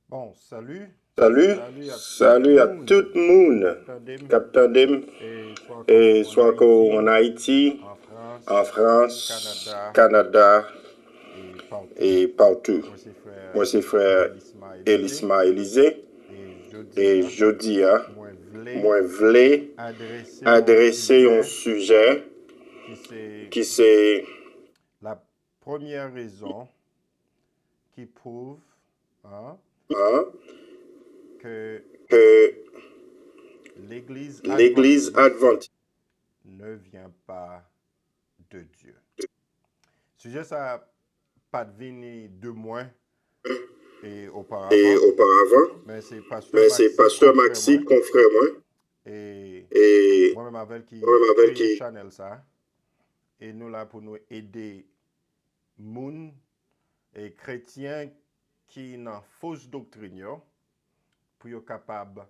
Bon, salut. Salut, Salut à tout le salut à tout monde. le monde. Captain Dim. Captain Dim, Et soit et encore en soit en Haïti, Haïti, en en France, France, Canada Canada et partout. et partout. Moi, c'est Moi, frère c'est frère Elisma Élisée. Elisma Élisée. Et jeudi, Et jeudi, hein, moi, voulais moi, voulais adresser un adresser un sujet sujet qui c'est qui c'est la première raison qui prouve hein, hein, que que l'Église l'Église adventiste adventiste. ne vient pas de Dieu. Sujet ça pas devenu de moins et Et auparavant, auparavant, mais c'est Pasteur mais c'est Maxi, Pasteur confrère moi, Maxi, confrère moi, et et moi-même avec qui moi-même avec créé qui Chanel ça, et nous là pour nous aider moun et chrétiens qui dans fausse doctrine yo, pour yo capable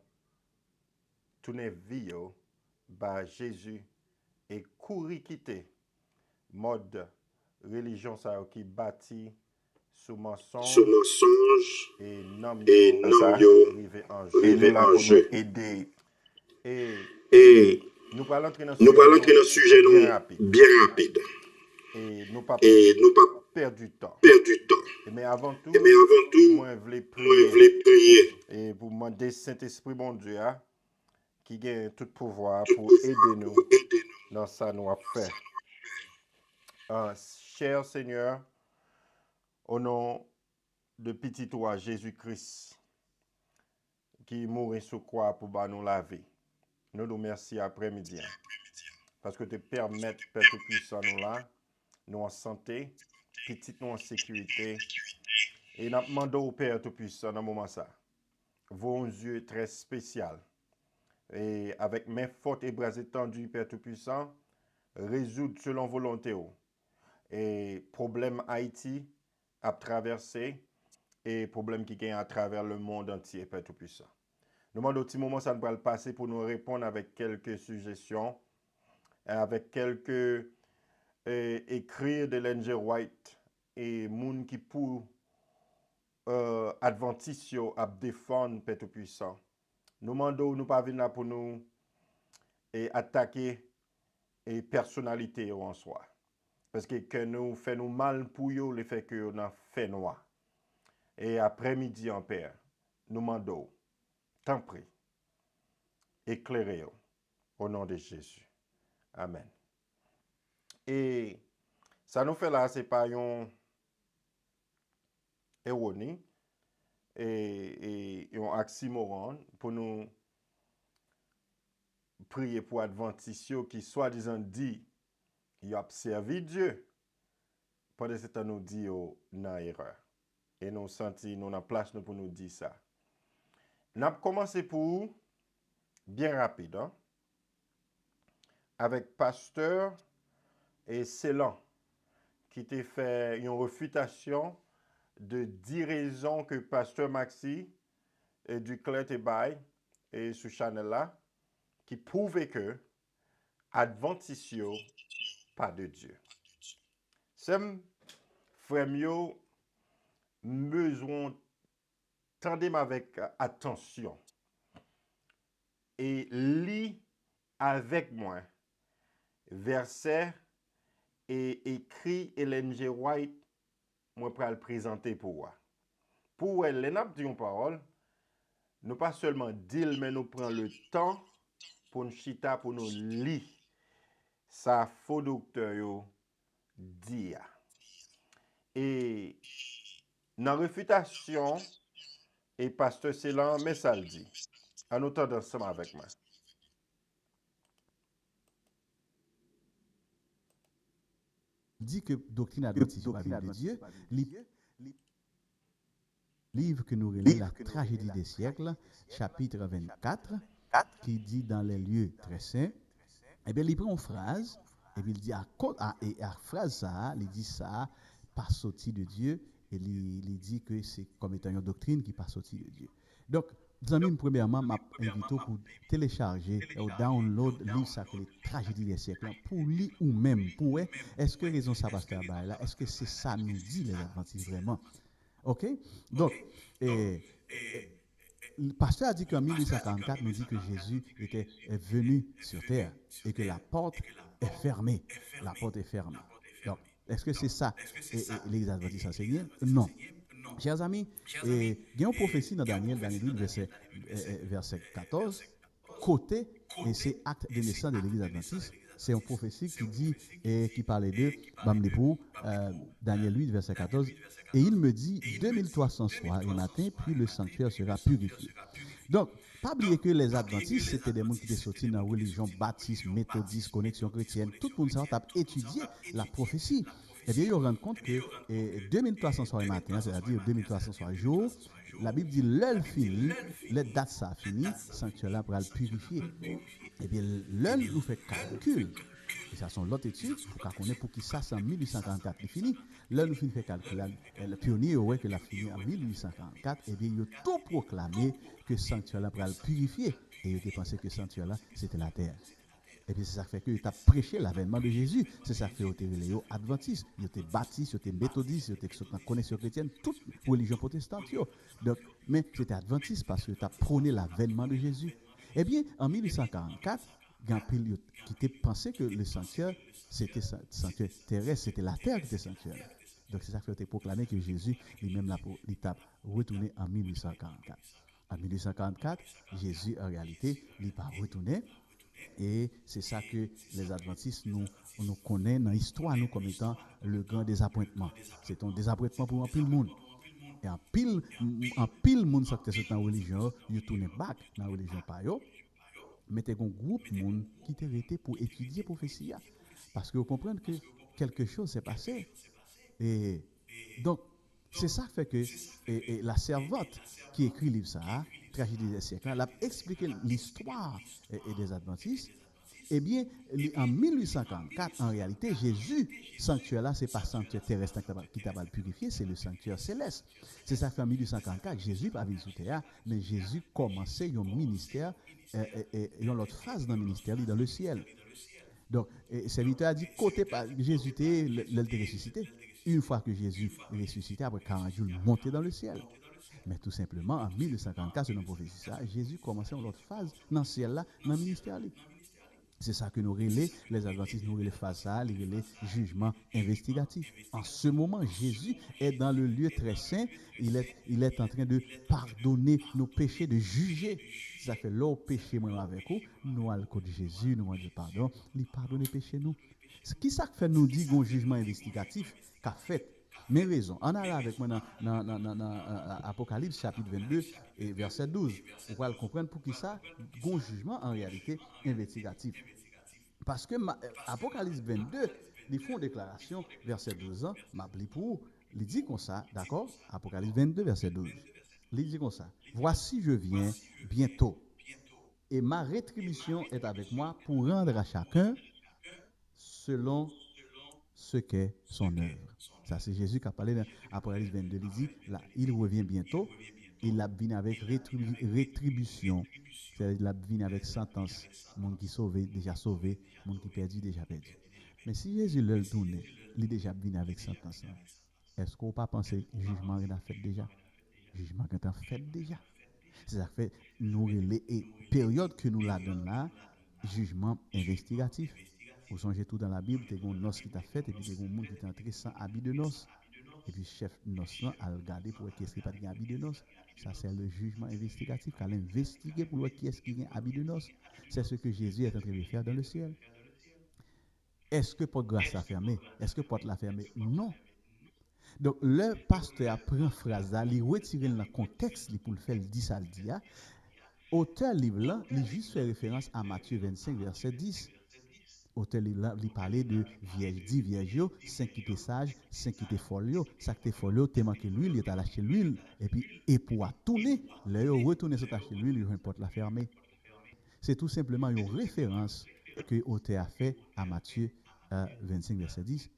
tourner vie yo, ba Jésus et courir quitter mode religion ça yo qui bâti sous sous mensonge mensonge et nom et yo nom yo rivé en jeu. Et nous rivé là en pour nous jeu. aider. Et Et nous parlons entrer dans un nous sujet parlons entrer nous dans un sujet bien nous rapide. bien rapide. Et nous pas Et nous pas perdre du temps. perdre du temps. Mais avant Mais tout, avant tout, moi je voulais moi je prier voulais prier et pour demander Saint-Esprit bon Dieu hein, qui a tout pouvoir tout pour pouvoir aider nous pour aider nous. dans ça nous a fait. Cher Seigneur, au nom de petit toi Jésus-Christ qui mourit sur croix pour nous laver. Nous nous remercions après-midi hein, parce que tu permets, Père Tout-Puissant, nous là, nous en santé, petit nous en sécurité. Et nous demandons au Père Tout-Puissant dans ce moment ça, vos yeux très spécial. Et avec mes fortes et bras étendus, Père Tout-Puissant, résoudre selon volonté. Et problème Haïti à traverser et problème qui gagne à travers le monde entier, Père Tout-Puissant. Nous demandons au petit moment ça nous va le passer pour nous répondre avec quelques suggestions, avec quelques écrits de L.N.G. White et moun qui pour adventistes à défendre Père Tout-Puissant. Nous demandons nous pas venir là pour nous attaquer et personnalité en soi. Parce que nous faisons mal pour eux, le fait que nous avons fait noir. Et après-midi en Père, nous demandons, t'en prie, éclairez au nom de Jésus. Amen. Et ça nous fait là, c'est pas une ironie et un oxymoron pour nous prier pour Adventistes qui soi-disant dit ils ont servi Dieu. Pendant ce temps, nous dit dans erreur. Et nous senti, nous avons place pour nous dire ça. Nous avons commencé pour bien rapide, hein, avec pasteur et Célan qui t'a fait une refutation de 10 raisons que pasteur Maxi et du Clet et Bay et sur Chanel là qui prouvaient que Adventisio pas de Dieu. C'est frère mieux besoin tendez avec attention et lis avec moi verset et écrit L.N.G. White moi pour le présenter pour moi. Pour elle, les nappes d'une parole, nous pas seulement dire, mais nous prenons le temps pour nous chita, pour nous lire. Ça, faux docteur yo dit. Et dans la réfutation, et pasteur Célan, mais ça le dit. En autant ensemble avec moi. Dit que doctrine adventiste n'est pas Bible de Dieu, livre que nous relève la tragédie des siècles, chapitre 24, qui dit dans les lieux très saints, eh bien, il prend une phrase, et puis il dit à phrase ça, il dit ça, pas sorti de Dieu, et il dit que c'est comme étant une doctrine qui pas sorti de Dieu. Donc, amis, premièrement, m'a invité pour télécharger ou download livre ça que les tragédies des siècles pour lire ou même pour est-ce que raison ça pasteur là est-ce que c'est ça nous dit les adventistes vraiment OK? Donc, le pasteur a dit qu'en 1844, nous dit que Jésus est venu sur terre et que la porte est fermée. La porte est fermée. Donc, est-ce que c'est ça les adventistes enseignent? Non. Chers amis, il y a une prophétie dans Daniel 8, verset 14, côté, et c'est acte de naissance de l'église adventiste. C'est une prophétie qui dit, et qui parlait de Bamdepou, Daniel 8, verset 14. Et il me dit 2300 soirs et matin, puis le sanctuaire sera purifié. Donc, pas oublier que les adventistes, c'était des gens qui étaient sortis dans la religion baptiste, méthodiste, connexion chrétienne. Tout le monde ça a étudié la prophétie. Eh bien, ils se rendent compte que 2300 soirs et matin, c'est-à-dire 2300 soirs jour, la Bible dit l'heure finie, les dates ça a fini, sanctuaire là pour le purifier. Eh bien, l'heure nous fait calcul. Et ça sont l'autre étude pour qu'on connaisse pour qui ça c'est en 1844 il fini. Là nous finissons fait calculer le pionnier ouais que l'a fini en 1844 et bien il a tout proclamé que sanctuaire là pour le purifier et il a pensé que sanctuaire là c'était la terre. Et puis c'est ça fait que tu as prêché l'avènement de Jésus. C'est ça fait que les adventistes, ils étaient baptistes, ils étaient méthodistes, ils étaient dans la connexion chrétienne, toute religion protestante. Donc, mais c'était adventiste parce que tu as prôné l'avènement de Jésus. Eh bien, en 1844, il y a un pile qui était pensé que le sanctuaire, c'était sanctuaire terrestre, c'était la terre qui était sanctuaire. Donc c'est ça fait que tu as proclamé que Jésus, lui-même, l'étape retourné en 1844. En 1844, Jésus, en réalité, il n'est pas retourné. Et c'est ça que les adventistes nous connaissent dans l'histoire nous comme étant le grand désappointement. C'est un désappointement pour un pile monde. Et en pile monde qui est dans la religion, ils tournent back dans la religion par eux. Mais il y a un groupe de monde qui était resté pour étudier la prophétie. Parce que vous comprenez que quelque chose s'est passé. Et donc, c'est ça qui fait que la servante qui écrit le livre ça, Tragédie des siècles, elle a expliqué l'histoire des adventistes. Eh bien, en 1854, en réalité, Jésus, sanctuaire là, ce n'est pas sanctuaire terrestre qui t'a purifié, c'est le sanctuaire céleste. C'est ça qu'en 1854, Jésus pas venu sur terre, mais Jésus commençait un ministère, une autre phase dans le ministère, dans le ciel. Donc, serviteur a dit, côté Jésus était ressuscité. Une fois que Jésus est ressuscité, après 40 jours, il montait dans le ciel. Mais tout simplement, en 1854, selon la prophétie, Jésus commençait une autre phase dans le ciel, là, dans le ministère. C'est ça que nous relais, les adventistes nous relais face à, les relais jugement investigatif. En ce moment, Jésus est dans le lieu très saint, il est en train de pardonner nos péchés, de juger. Ça fait l'eau péché moi avec vous, nous allons de Jésus, nous allons pardon, il pardonne les péchés nous. Ce qui ça fait nous dire un jugement investigatif qu'a fait. Mais raison. On a là avec moi dans Apocalypse chapitre 22 et verset 12. Vous allez comprendre pour qui ça, un jugement en réalité investigatif. Parce que Apocalypse 22, ils font une déclaration, verset 12 ans, m'appli pour, il dit comme ça, d'accord? Apocalypse 22, verset 12. Il dit comme ça, voici je viens bientôt, et ma rétribution est avec moi pour rendre à chacun selon ce qu'est son œuvre. Ça, c'est Jésus qui a parlé dans Apocalypse 22. Il dit, là, il revient bientôt, il a venu avec rétribution. C'est-à-dire, il a venu avec sentence. Monde qui sauvé, déjà sauvé. Monde qui perdu, déjà perdu. Mais si Jésus le tourne, il est déjà venu avec sentence. Est-ce qu'on pas penser jugement qu'il a fait déjà? Jugement qu'il a fait déjà. C'est ça fait nous les période que nous la donne là, jugement investigatif. Vous songez tout dans la Bible, tu as une noce qui t'a fait, et puis tu as un monde qui est entré sans habit de noces. Et puis chef noce a regardé pour qui est-ce qui n'a pas de habit de noces. Ça, c'est le jugement investigatif, qu'elle a investigué pour qui est-ce qui a habit de noces. C'est ce que Jésus est en train de faire dans le ciel. Est-ce que porte grâce l'a fermé? Est-ce que porte l'a fermé? Non. Donc, le pasteur prend phrase là, il retire dans le contexte pour le faire, il dit ça, le dit. Auteur livre là, il juste fait référence à Matthieu 25, verset 10. Auteur livre il parlait de vierge, 10 vierges, 5 qui étaient sages, 5 qui étaient folio, 5 qui étaient folio, t'es manqué l'huile, il est lâché l'huile, et puis, et pour tourner, là, il retourne sur tâcher l'huile, il importe la fermer. C'est tout simplement une référence que l'auteur a fait à Matthieu 25, verset 10.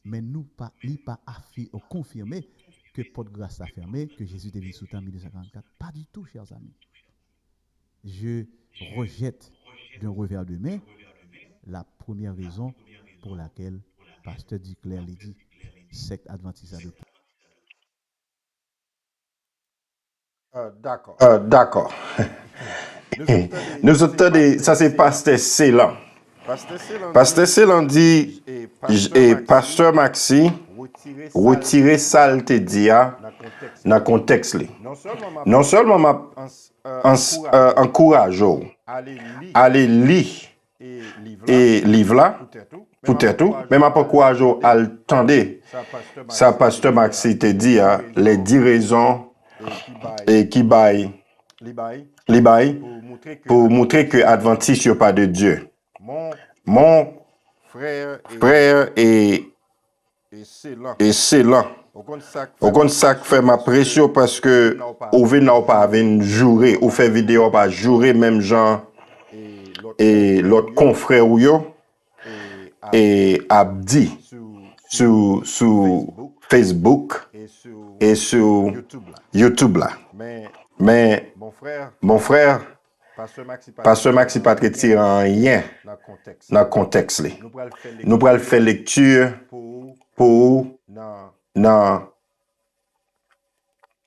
Mais nous pas, il pas confirmé que porte grâce a fermé, que Jésus devait sous en 1944. Pas du tout, chers amis. Je rejette d'un revers de main la première raison pour laquelle pasteur Duclerc dit secte adventiste adoptée. D'accord. D'accord. Nous entendons, ça c'est Pasteur Célan. Pasteur Célan dit, et Pasteur Maxi, retirer saleté dia dans le contexte. Non seulement m'a encourage à aller lire et livre là, peut-être tout, mais m'a pas encourage à attendre. Ça Pasteur Maxi te dit, les 10 raisons et qui baillent pour montrer que Adventiste n'est pas de Dieu. Mon frère et c'est là. Au compte ça fait ma pression parce que au n'a pas avec jouer ou fait vidéo pas jouer même gens et l'autre confrère ou yo et Abdi sur Facebook et sur YouTube là. Mais mon frère Pasteur Maxi pas retirer rien dans le contexte. Nous pourrons faire lecture pour dans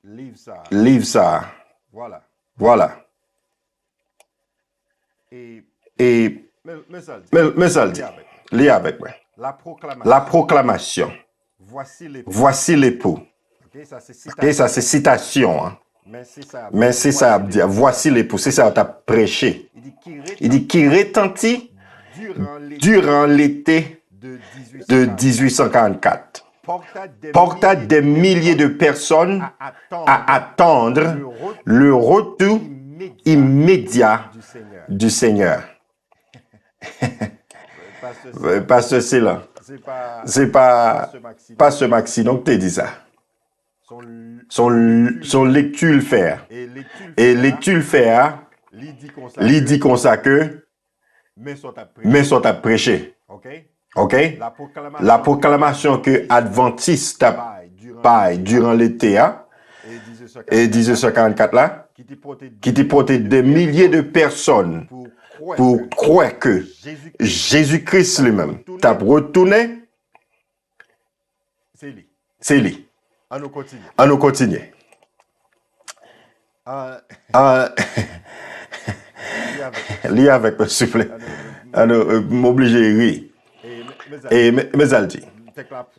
livre ça. Voilà. Et mais ça le dit. Lis avec moi. La proclamation. Voici l'époux. Et ça c'est citation. Hein. Mais c'est ça à dire. Voici l'époux. C'est ça à prêché. Il dit qui retentit durant l'été de 1844. Porta des milliers de personnes à attendre le retour immédiat du Seigneur. Pasteur Célan, c'est pas Pasteur Maxi, donc tu dis ça. Son lecture le faire. Et lecture le faire, il dit comme ça que mais sont à prêcher. OK? La proclamation que Adventiste a paille durant l'été et 1844 là, qui t'y porté des milliers de personnes pour croire que Jésus-Christ lui-même t'a retourné, c'est lui. À nous continuer. Lis avec, s'il vous plaît. À nous m'obliger à rire. Et mais elle dit,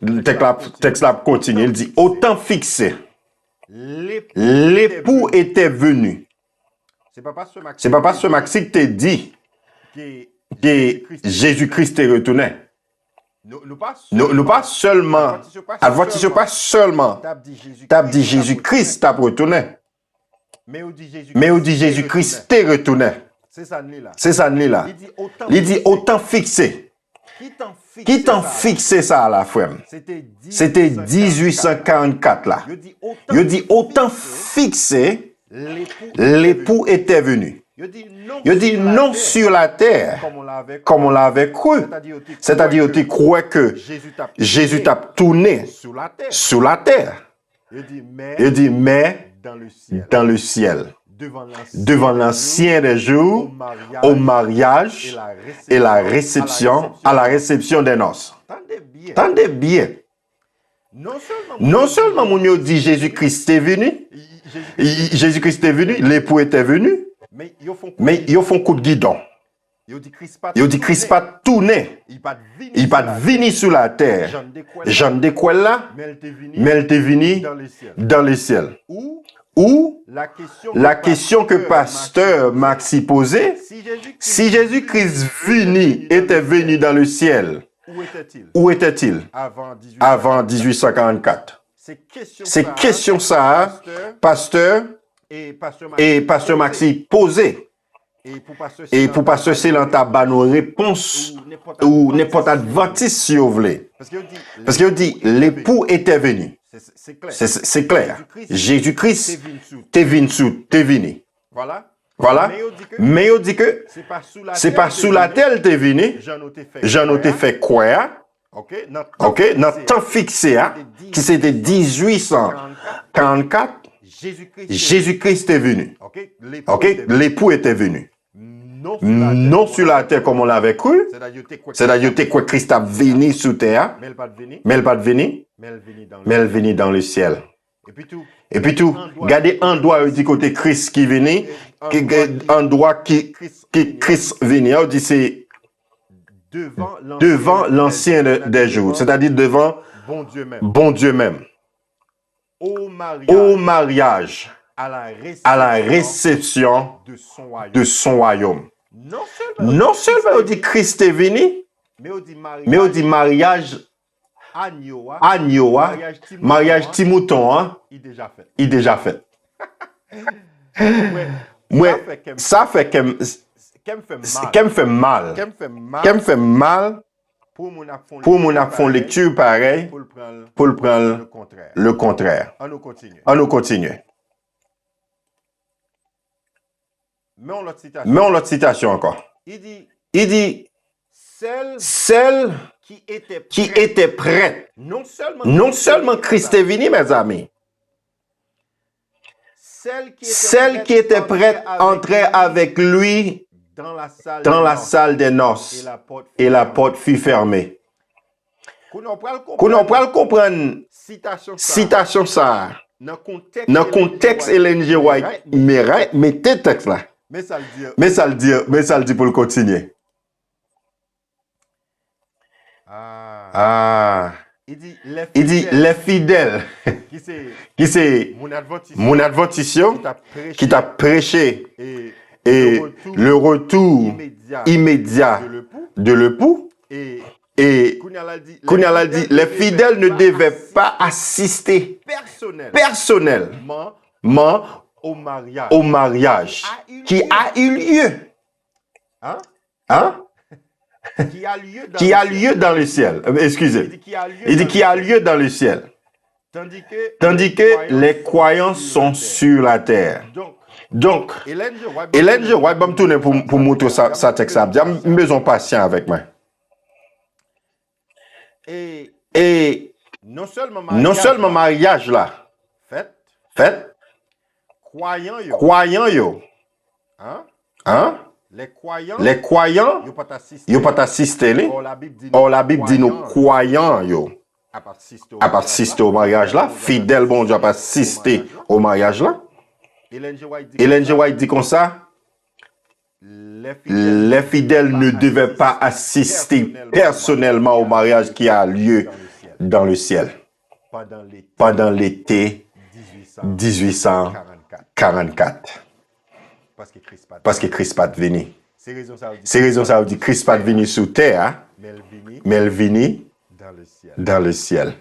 le texte là continue, il dit, autant fixé, l'époux était venu. C'est pas Pasteur Maxi qui t'a dit que Jésus-Christ est retourné. Nous pas seulement, Adventiste pas seulement, t'as dit Jésus-Christ t'a retourné. Mais on dit Jésus-Christ t'est retourné. C'est ça là. Il dit autant fixé. Qui t'en fixé ça à la frère? C'était 1844 là. Il dit autant fixé, l'époux était venu. Il dit non sur la terre, comme on l'avait cru. C'est-à-dire tu crois que Jésus t'a tourné sur la terre. Il dit mais dans le ciel. Devant l'ancien des jours, au mariage et à la réception des noces. Tendez bien. Non seulement mon dit Jésus-Christ est venu, l'époux était venu, mais ils font coup de guidon. Ils dit Christ pas tourné, il pas venu sur la terre. Jean de quoi là, mais elle était venu dans le ciel. Ou la question que Pasteur Maxi posait, si Jésus-Christ était venu dans le ciel, où était-il avant 1844? Ces questions ça, Pasteur et Pasteur Maxi posaient. Et pour Pasteur Célan t'as nos réponses ou n'importe Adventiste si vous voulez. Parce qu'il dit l'époux était venu. C'est clair. Jésus-Christ t'es venu. Voilà. Mais il dit que c'est pas sous la terre t'es venu. J'en ai fait quoi? OK, notre temps fixé, qui c'était 1844, Jésus-Christ est venu. OK, l'époux était venu. Non sur la terre comme on l'avait cru. C'est-à-dire que Christ a venu sur terre, mais il pas venu, mais il venu dans le ciel. Et puis tout, gardez un doigt du côté Christ qui venait, un doigt qui Christ venait. On dit c'est devant l'ancien des jours, c'est-à-dire devant bon Dieu même. Au mariage, à la réception de son royaume. Non seulement on dit Christ est venu, mais on dit mariage agneau, mariage timouton, hein, il déjà fait. Ouais, ça fait qu'elle me fait mal. Qu'elle me fait mal pour mon fond lecture pareil, pour le prendre le contraire. On nous continue. Mais on l'autre citation encore. Il dit, celle qui était prête, non seulement Christ est venu, mes amis, celle qui était prête entrait avec lui dans la salle des noces et la porte fut fermée. Qu'on on peut comprendre citation ça dans le contexte Ellen G. White, mettez texte là. Mais ça le dit pour le continuer. Il dit les fidèles qui c'est mon adventistion qui t'a prêché et le retour immédiat de l'époux et Kounyala dit les fidèles ne devaient pas assister personnellement au mariage qui a eu lieu. Qui a lieu dans le ciel. Excusez. Il dit qui a lieu dans le ciel. Tandis que les croyants sont sur la terre. Donc, Ellen G. White va me tourner pour montrer sa texte. J'ai besoin de patience avec moi. Et non seulement mariage là, fait, croyant yo. Les croyants, yo pas assister. Or la Bible dit nous croyants yo. À participer au mariage là, fidèle bon Dieu à participer au mariage là. Ellen G. White dit comme ça, les fidèles ne devaient pas assister personnellement au mariage qui a lieu dans le ciel pendant l'été 1844. Parce que Christ pas venu. C'est raison ça dit Christ pas venu sur terre, mais il venu dans le ciel.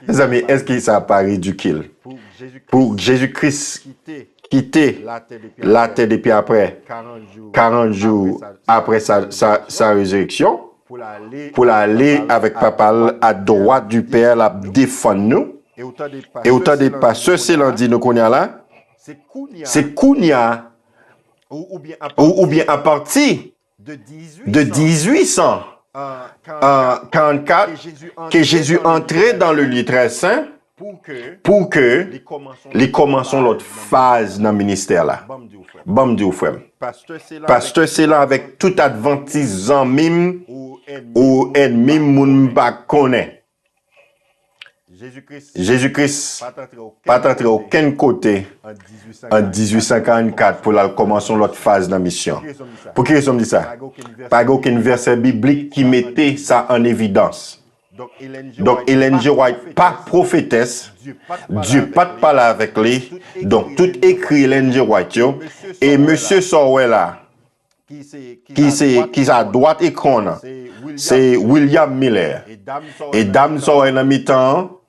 Les amis, est-ce que ça pas ridicule? Pour Jésus-Christ quitter la terre depuis après 40 jours après sa résurrection pour aller avec papa à droite du Père la défendre nous. Et autant de pasteurs, c'est lundi nous connaît là. C'est Kounia ou bien à partir de 1844 que Jésus entrait dans le lieu très saint pour que les commençons l'autre phase dans le ministère là. Bam Dieu frère. Pasteur c'est là avec tout adventiste en mime ou ennemi moun pas connaît. Jésus-Christ pas entré aucun côté en 1844 pour la commencer l'autre phase de la mission. Pour qui raison dit ça? Pas aucun verset biblique qui mettait ça en évidence. Donc Ellen G. White pas prophétesse, Dieu pas de parler avec lui. Donc tout écrit Ellen G. White yo, et monsieur Sorwell là qui à droite écran c'est William Miller et Dame Sorwell en mi-temps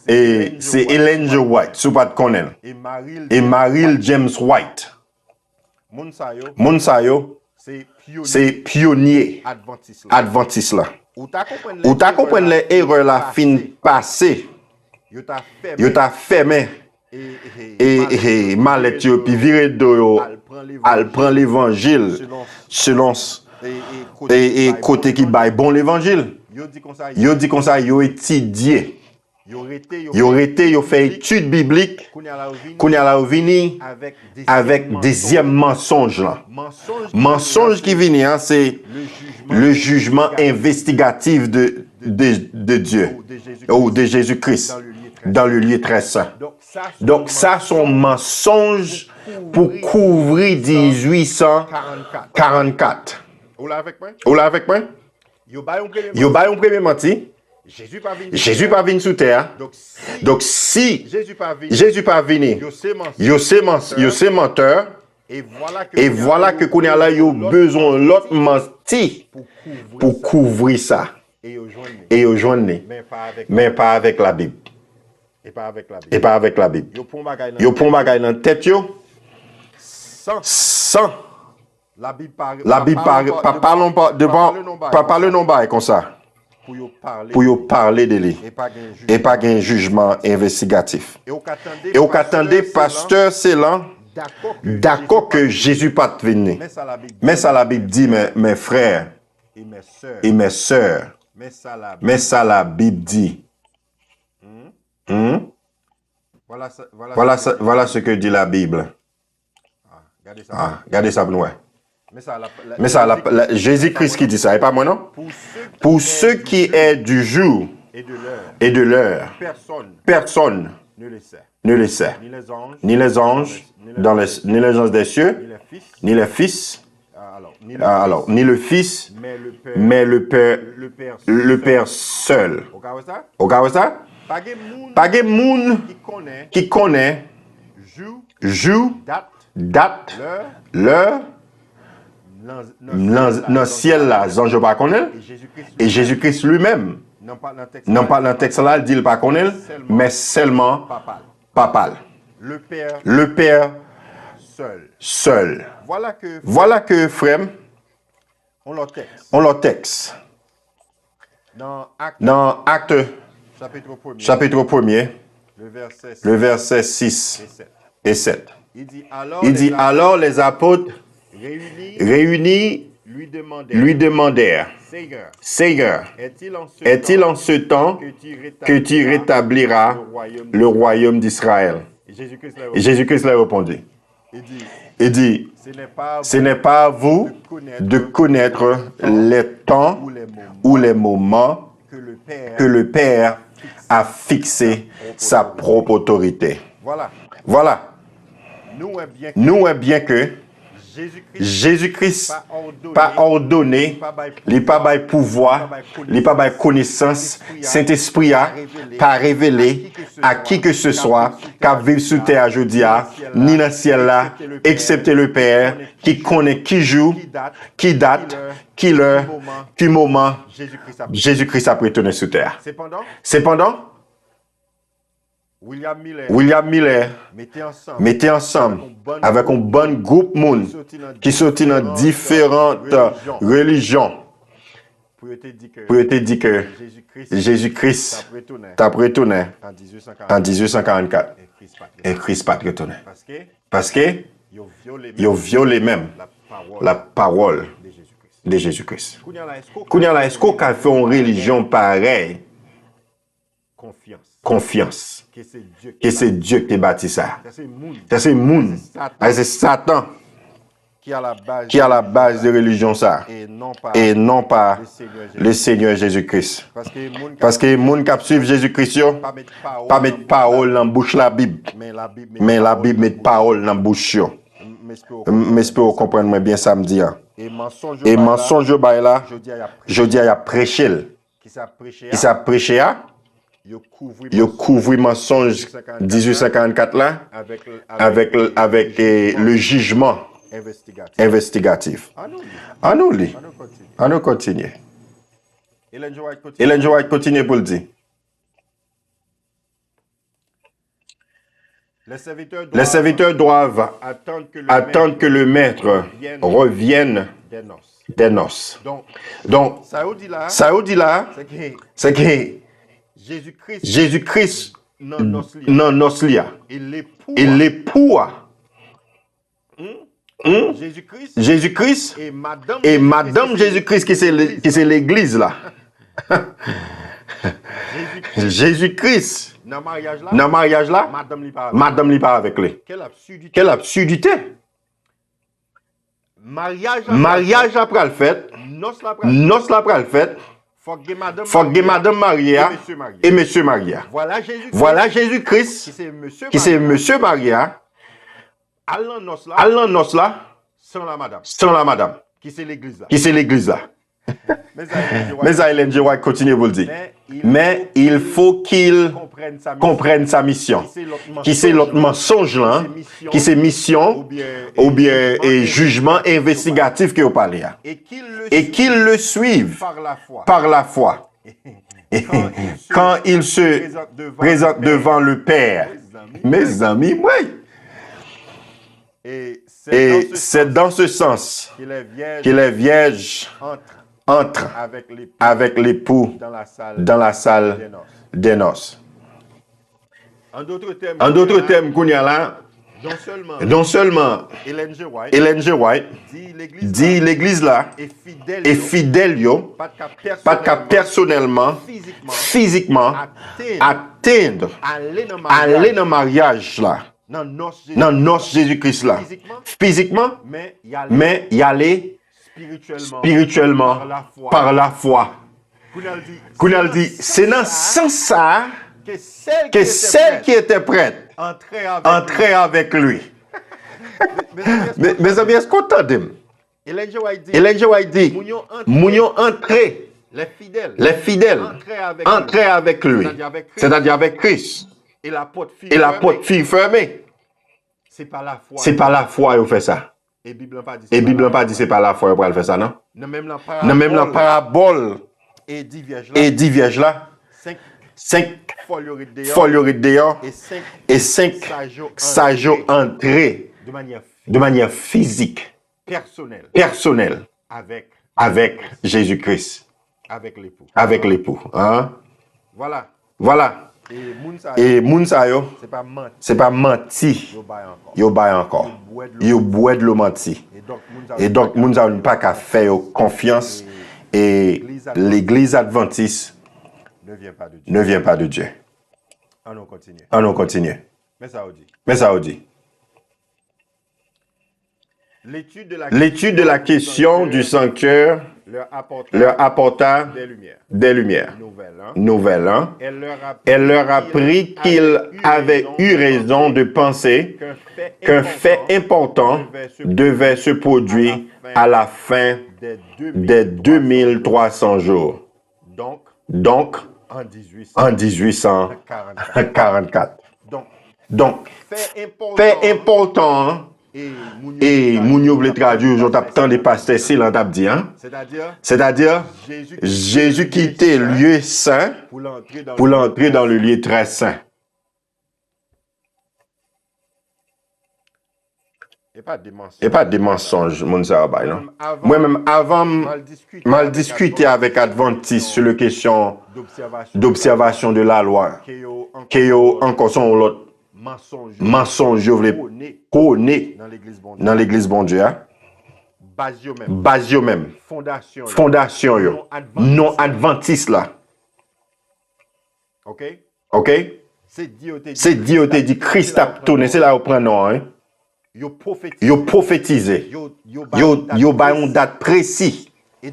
et c'est Ellen G. White sous pas de connaître et Maril James White Monsayo c'est pionnier adventiste là ou ta comprendre les erreurs la fin passée yo ta fermé et mal puis virer de al prend l'évangile selon et côté qui bail bon l'évangile yo dit comme ça yo étudié yo fait étude biblique qu'on y a la vini avec deuxième mensonge là mensonge qui vient hein, c'est le jugement investigatif de Dieu ou de Jésus-Christ dans le lieu très saint. Donc ça, son mensonge pour couvrir 1844. 1844. Ou là avec moi? Ou là avec moi? Yo ba yon premier Yo ba yon premier menti. Jésus pas venu. Jésus pas venu sous terre. Donc si Jésus pas venu. Jésus pas venu, yo c'est menteur. Et voilà que qu'on a là yo besoin l'autre menti pour couvrir ça. Et yo joindre. Mais pas avec la Bible. Et pas avec la Bible. Et pas avec la Bible. Yo pon bagay dans tête yo. Sans la Bible pas parlons pas devant pas parler non bail comme ça. Pour yo parler de lui. Et pas un jugement investigatif. Et au qu'attendez pasteur c'est là d'accord que Jésus pas venu. Mais ça la Bible dit mes frères et mes sœurs. Mais ça la Bible dit. Voilà ce que dit la Bible. Regardez ça pour nous. Mais ça, Jésus-Christ qui dit ça, et pas moi non? Pour ceux qui est du jour et de l'heure, personne ne le sait. Ni les anges, ni les anges des cieux, ni les fils, ni le Fils, mais le Père seul. Au cas où ça? Pas de monde qui connaît jour, date, l'heure, dans le ciel là, ange pas connaît, et Jésus-Christ lui-même, non pas dans le texte là, il dit il pas connaît, mais seulement papal. Le Père seul. Voilà que frère, on le texte. Dans Acte chapitre 1er, le verset 6 et 7. Il dit alors les apôtres réunis lui demandèrent, Seigneur, est-il en ce temps que tu rétabliras le royaume d'Israël? Et Jésus-Christ leur répondit. Il dit, ce n'est pas à vous de connaître les temps ou les moments que le Père a fixé sa propre autorité. Voilà. Nous est bien que Jésus-Christ pas ordonné, il pas bail pouvoir, il pas bail connaissance, Saint-Esprit a pas révélé à qui que ce soit qu'à vivre sous terre aujourd'hui, ni dans le ciel là, excepté le Père qui connaît qui joue, qui date, qui l'heure, qui moment Jésus-Christ a retourné sous terre. Cependant, William Miller mettait ensemble avec un bon groupe monde qui sortit dans différentes religions pour te dire que Jésus-Christ t'a retourné en 1844 et Christ pas retourné parce que il a violé même la parole de Jésus-Christ. Kounya est-ce qu'on a fait une religion pareille? Confiance. Que c'est Dieu qui a bâti ça. C'est le monde. C'est Satan qui a la base de religion ça. Et non pas le Seigneur Jésus-Christ. Parce que les gens qui suivent Jésus-Christ, pas mettre parole dans la bouche de la Bible. Mais la Bible met parole dans la bouche. Mais je peux comprendre bien ça me dit. Et mensonge là, je dis à prêcher. Qui s'est prêché à? Yo couvre mensonge 1844 là avec le jugement investigatif. On nous continue. Ellen G. White continue pour le dire. Les serviteurs doivent attendre que le maître revienne des noces. Donc, ça veut dire là, c'est que Jésus-Christ non nos lia. Et l'époux Jésus-Christ et Madame Jésus-Christ qui c'est l'église là. Jésus-Christ dans mariage là, Madame li pas avec lui. Quelle absurdité. Mariage après le fait, noce là après le fait. Faut que Madame Faut que Madame Maria Monsieur Maria. et Monsieur Maria. Voilà Jésus-Christ. Voilà Jésus-Christ Qui c'est Monsieur qui Maria. c'est Monsieur Maria. Allant nos là. Allons nos là Sans la Madame. sans la Madame. Qui c'est l'église là. Qui c'est l'église là. Mais ça, Hélène G. White continue à vous le dire. Mais il faut qu'il comprenne sa mission. Qui c'est l'autre mensonge là, qui c'est mission ou bien et jugement investigatif que vous parlez. Et qu'il le suive par la foi. Quand il se présente devant le Père. Mes amis, oui. Et Et c'est dans ce sens qu'il est vierge entre avec l'époux dans la salle des noces. En d'autres termes, qu'on y a là, non seulement Hélène G. White Hélène G. White dit l'église là est fidèle, yo, pas qu'à personnellement, physiquement, atteindre, aller dans le mariage là, dans notre Jésus-Christ là, physiquement, mais y aller spirituellement par la foi. Kounal dit, c'est dans ce sens ça que celle qui était prête entrait avec lui. Mes amis, est-ce qu'on t'entend? Hélène G. White dit, Mounion entré, les fidèles entraient avec lui, c'est-à-dire avec Christ. et la porte fille fermée. C'est pas la foi. C'est pas la foi qu'on fait ça. Et Bible n'a pas dit. Et Bible n'a pas dit c'est pas la foi qu'on fait ça, non? Non, même la parabole et 10 vierges là. 5 foliorites dehors et 5 sages entrés de manière physique, personnelle avec Jésus-Christ, avec l'époux. Hein? Voilà. Et Mounsa yo, c'est pas menti, yo bay encore. Yo boit de l'eau menti. Et donc Mounsa n'a pas qu'à faire confiance et l'église adventiste ne vient pas de Dieu. On continue. Mais ça dit. L'étude de la question du sanctuaire leur apporta des lumières. Nouvelle, hein? Elle leur apprit qu'ils avaient eu raison de penser qu'un fait important devait se produire à la fin des 2300 jours. Donc, en 1844. Donc, fait important, et Mounio voulait traduire, je t'attends des pasteurs ici, là, t'as dit, hein? C'est-à-dire, Jésus quittait le lieu saint pour l'entrer dans le lieu très saint. Et pas des mensonges, mon Sarabay, non? Moi-même, avant, mal discuté avec Adventiste sur la question d'observation de la loi, qui ont encore son lot mensonge, je voulais prôner dans l'église bon Dieu. Basio même. Fondation, yo. Non adventiste là. OK? C'est Dieu te dit Christ a tourné, c'est là où prend non, hein? Yo prophétisé. Yo ba une date précise. Et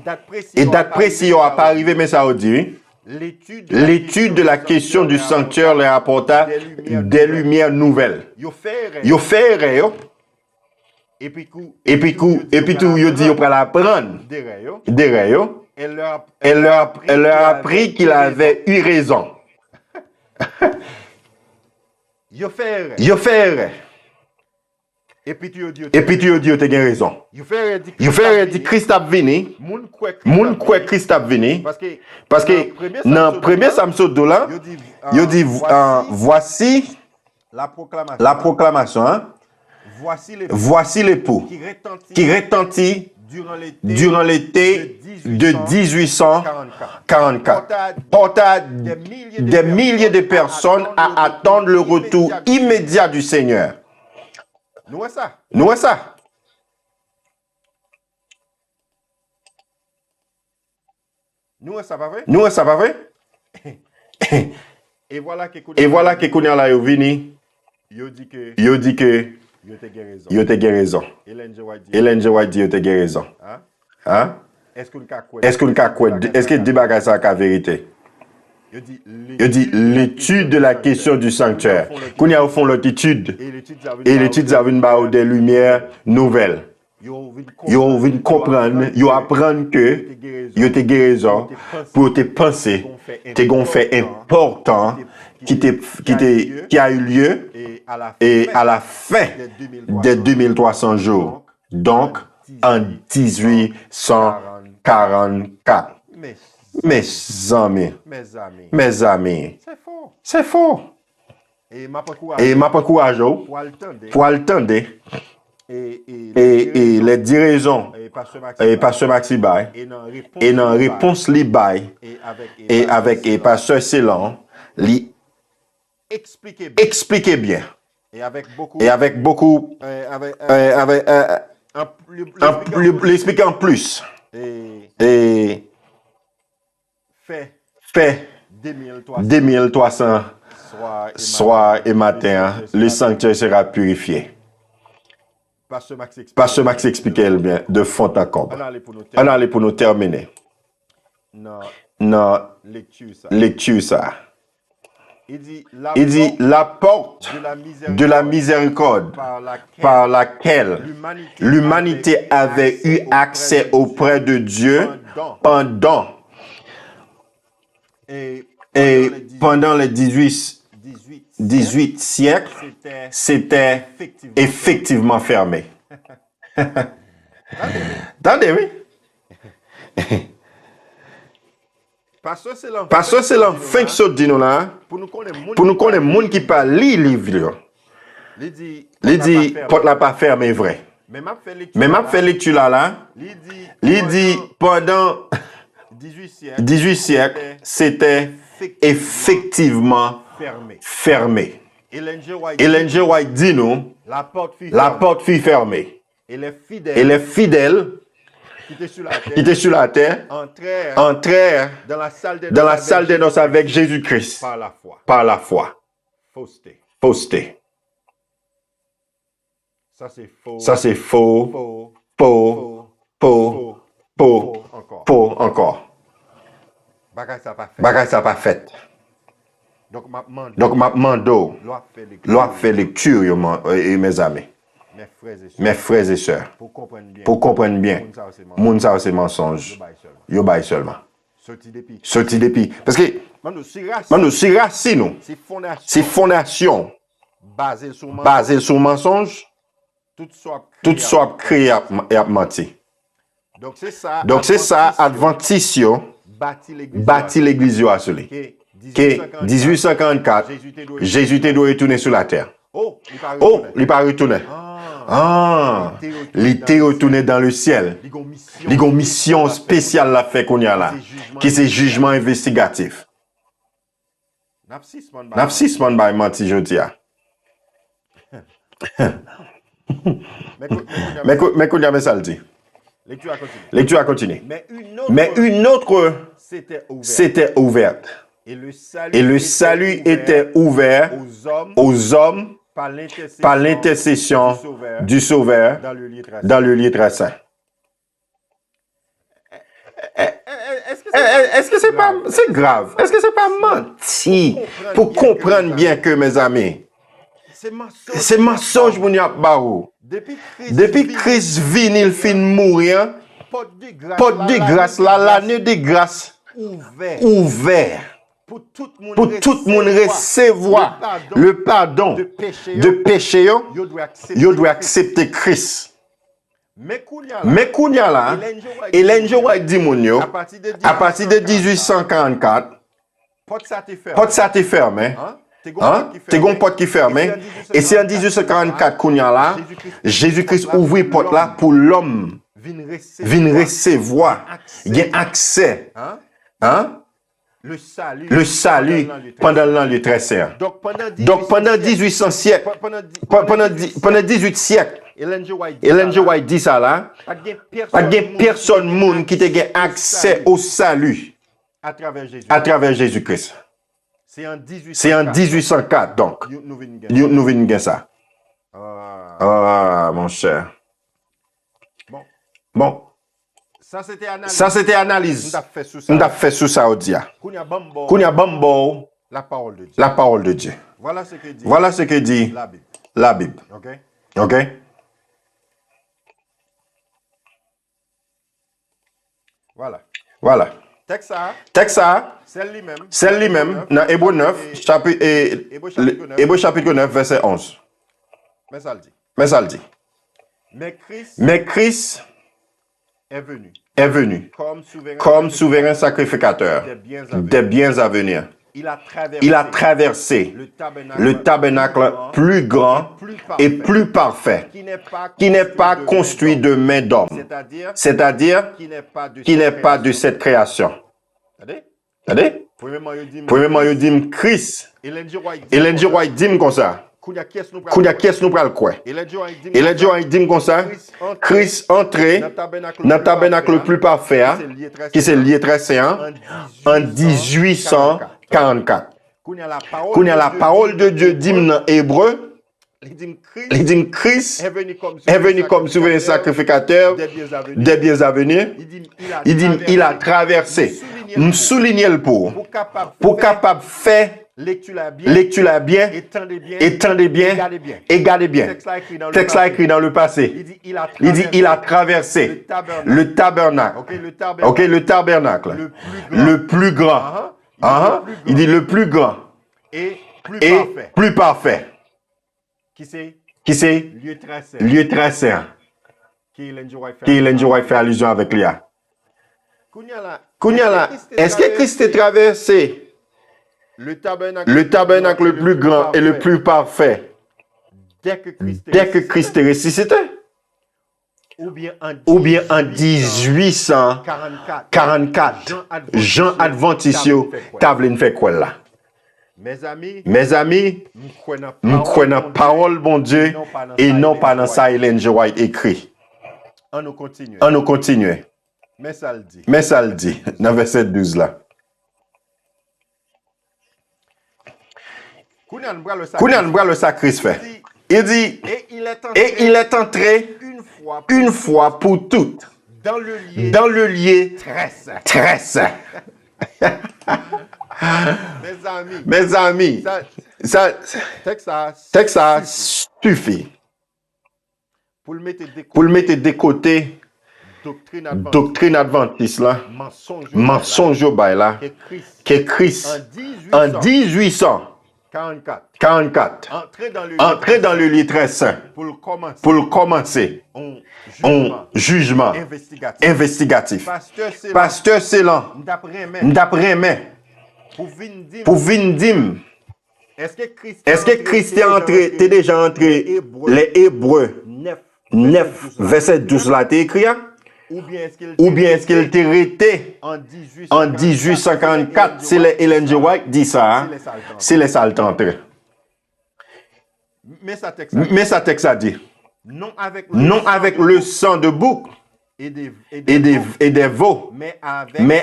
date précise yo a pas arrivé mais ça veut dire l'étude de la question du sanctuaire leur apporta des lumières nouvelles. Yo fait yo. Et puis tout yo dit yo pour l'apprendre. Derrière yo. Elle leur a appris qu'il avait eu raison. Yo fait. Et puis tu dis tu as raison. You fait dit Christ a venu. Moun quoi Christ a venu. Parce que dans premier Samson là, il dit voici la proclamation, hein? Voici l'époux qui retentit durant l'été de 1844. Porta des milliers de personnes à attendre le retour immédiat du Seigneur. Nous ça. Nous ça pas vrai? Et voilà que Kounia là yo vini. Yo dit que yo te raison. Hélène G. White dit yo te raison. Hein? Est-ce que des bagages ça la vérité? Il dit l'étude de la question du sanctuaire. Qu'on y a au fond l'autre étude. Et l'étude ça vient de des lumières nouvelles. Yo vient comprendre, yo apprendre que yo te guérison pour te penser, te gon fait important qui a eu lieu et à la fin des 2300 jours. Donc en 1844. Mes amis, c'est faux. Et m'a pas courage pour attendre et les dirigeants et pasteur Maxi Bay et dans réponse li bay et avec pasteur Célan li expliquer bien et avec beaucoup l'expliquer en plus et fait 2300 soir et matin, le sanctuaire sera purifié. Pasteur Max expliquait bien de fond en comble. On allait pour nous terminer. Non, lecture ça. Il dit la porte de la miséricorde par laquelle l'humanité avait eu accès auprès de Dieu pendant les 18 siècles, c'était effectivement fermé. Attendez, oui. Parce que c'est l'enfin qui dit nous là, pour nous connaître les gens qui parlent le livre. Il dit, porte la pas fermé vrai. Mais m'a fait lecture là, il dit pendant 18 siècles, c'était effectivement fermé. Et l'N.G. White dit nous, la porte fut fermée. Et les fidèles qui étaient sur la terre entrèrent dans la salle des noces avec Jésus-Christ par la foi. Fausseté. Ça c'est faux. Encore. Bagay ça pas fait. Donc m'a mando loi fait lecture et mes amis. Mes frères et sœurs. Pour comprendre bien. Moun ça c'est mensonge. Yo bay seulement. Sorti depuis. Parce que nous si racine nous. C'est fondation basée sur mensonge. Tout soit créé et a menti. Donc c'est ça adventisio bâti l'église à celui. Que 1844 Jésus te doit retourner sur la terre. Il pas retourné. Il était retourné dans le ciel. Il y a une mission spéciale la fait qu'on y a là, qui c'est jugement investigatif. N'a pas six man by menti jodi a. Mais qu'on y a ça le dit. Lecture a continué. Mais une autre s'était ouverte. Et le salut était ouvert aux hommes par l'intercession du Sauveur dans le lieu très saint. Est-ce que c'est grave? Est-ce que c'est pas menti? Pour comprendre bien que, mes amis, c'est mensonge mon y'a barou. Depuis Christ vient, il fin mourir, porte de grâce là, l'année de grâce ouvert. Pour tout le monde recevoir le pardon de péché, yo doit accepter Christ. Mais kounya là, et l'N.G. White dit moun yo, à partir de 1844, porte ça te fermé. T'es gon porte qui fermé. Et c'est en 1844 kounya là, Jésus-Christ ouvre porte là pour l'homme vin recevoir, il y a accès. Le salut pendant l'an du très saint. Donc pendant 1800 siècles, pendant 18 siècles, et l'N.G. White dit ça là, pas de personne monde qui a accès au salut à travers Jésus-Christ. C'est en 1804 donc. Nous venons de ça. Ah mon cher. Bon. Ça c'était analyse. Ça, c'était analyse. On a fait sous ça au dia. Kounya bambo, Kounya bambo, la parole de Dieu. la parole de Dieu. Voilà ce que dit Voilà ce que dit la Bible. la Bible. OK? OK? Voilà. Voilà. Texte ça, Texte ça, c'est lui-même. dans Hébreux 9, Hébreux chapitre 9, verset 11. Mais ça le dit. Mais ça le dit. Mais Christ Mais Christ est venu est venu comme souverain sacrificateur des biens à venir. Il a Il a traversé le tabernacle plus grand et plus parfait, qui n'est pas construit de main d'homme, c'est-à-dire qui n'est pas de cette création. Regardez? Premièrement, il dit Christ. Et l'un roi il dit comme ça. Kounya qu'est-ce nous pral quoi? Et l'un roi il dit comme ça. Christ entré dans le tabernacle le plus parfait, qui s'est lié très saint, en 1844. Kounya la parole de Dieu dit dans Hébreu. Il dit Christ est venu comme souverain sacrificateur des biens à venir. Il dit il a traversé. Me souligner le pour capable faire lecture bien, étendez bien et gardez bien. Texte là écrit dans le passé. Il dit il a traversé le tabernacle. OK, le tabernacle le plus grand. Il dit le plus grand et plus parfait. Qui c'est? Lieu très saint. Qui l'enjoy fait allusion avec lui. Kounya là, est-ce que Christ est traversé le tabernacle le plus grand et le plus parfait dès que Christ est ressuscité? Ou bien en 1844, Jean Adventiste Tavlin fait quoi là? Mes amis, nous croyons la parole bon Dieu et non pas dans ça Ellen G. White écrit. On nous continue. Mais ça le dit, dans verset 12 là. Kounya le sacrifice fait. Il dit, et il est entré une fois pour toutes dans le lieu très saint. Mes amis, ça suffit pour le mettre de côté. Doctrine adventiste là, mensonge au bail là, que Christ en 1844 entrait dans le lieu très saint pour commencer un jugement investigatif. Pasteur Célan, d'après moi, pour venir est-ce que Christ est déjà entré les Hébreux 9 verset 12 là t'es écrit? Ou bien est-ce qu'il était arrêté en 1844? C'est les Ellen G. White dit ça. C'est les salles entrées. Mais ça texte a dit. Non avec le sang de bouc et des veaux, mais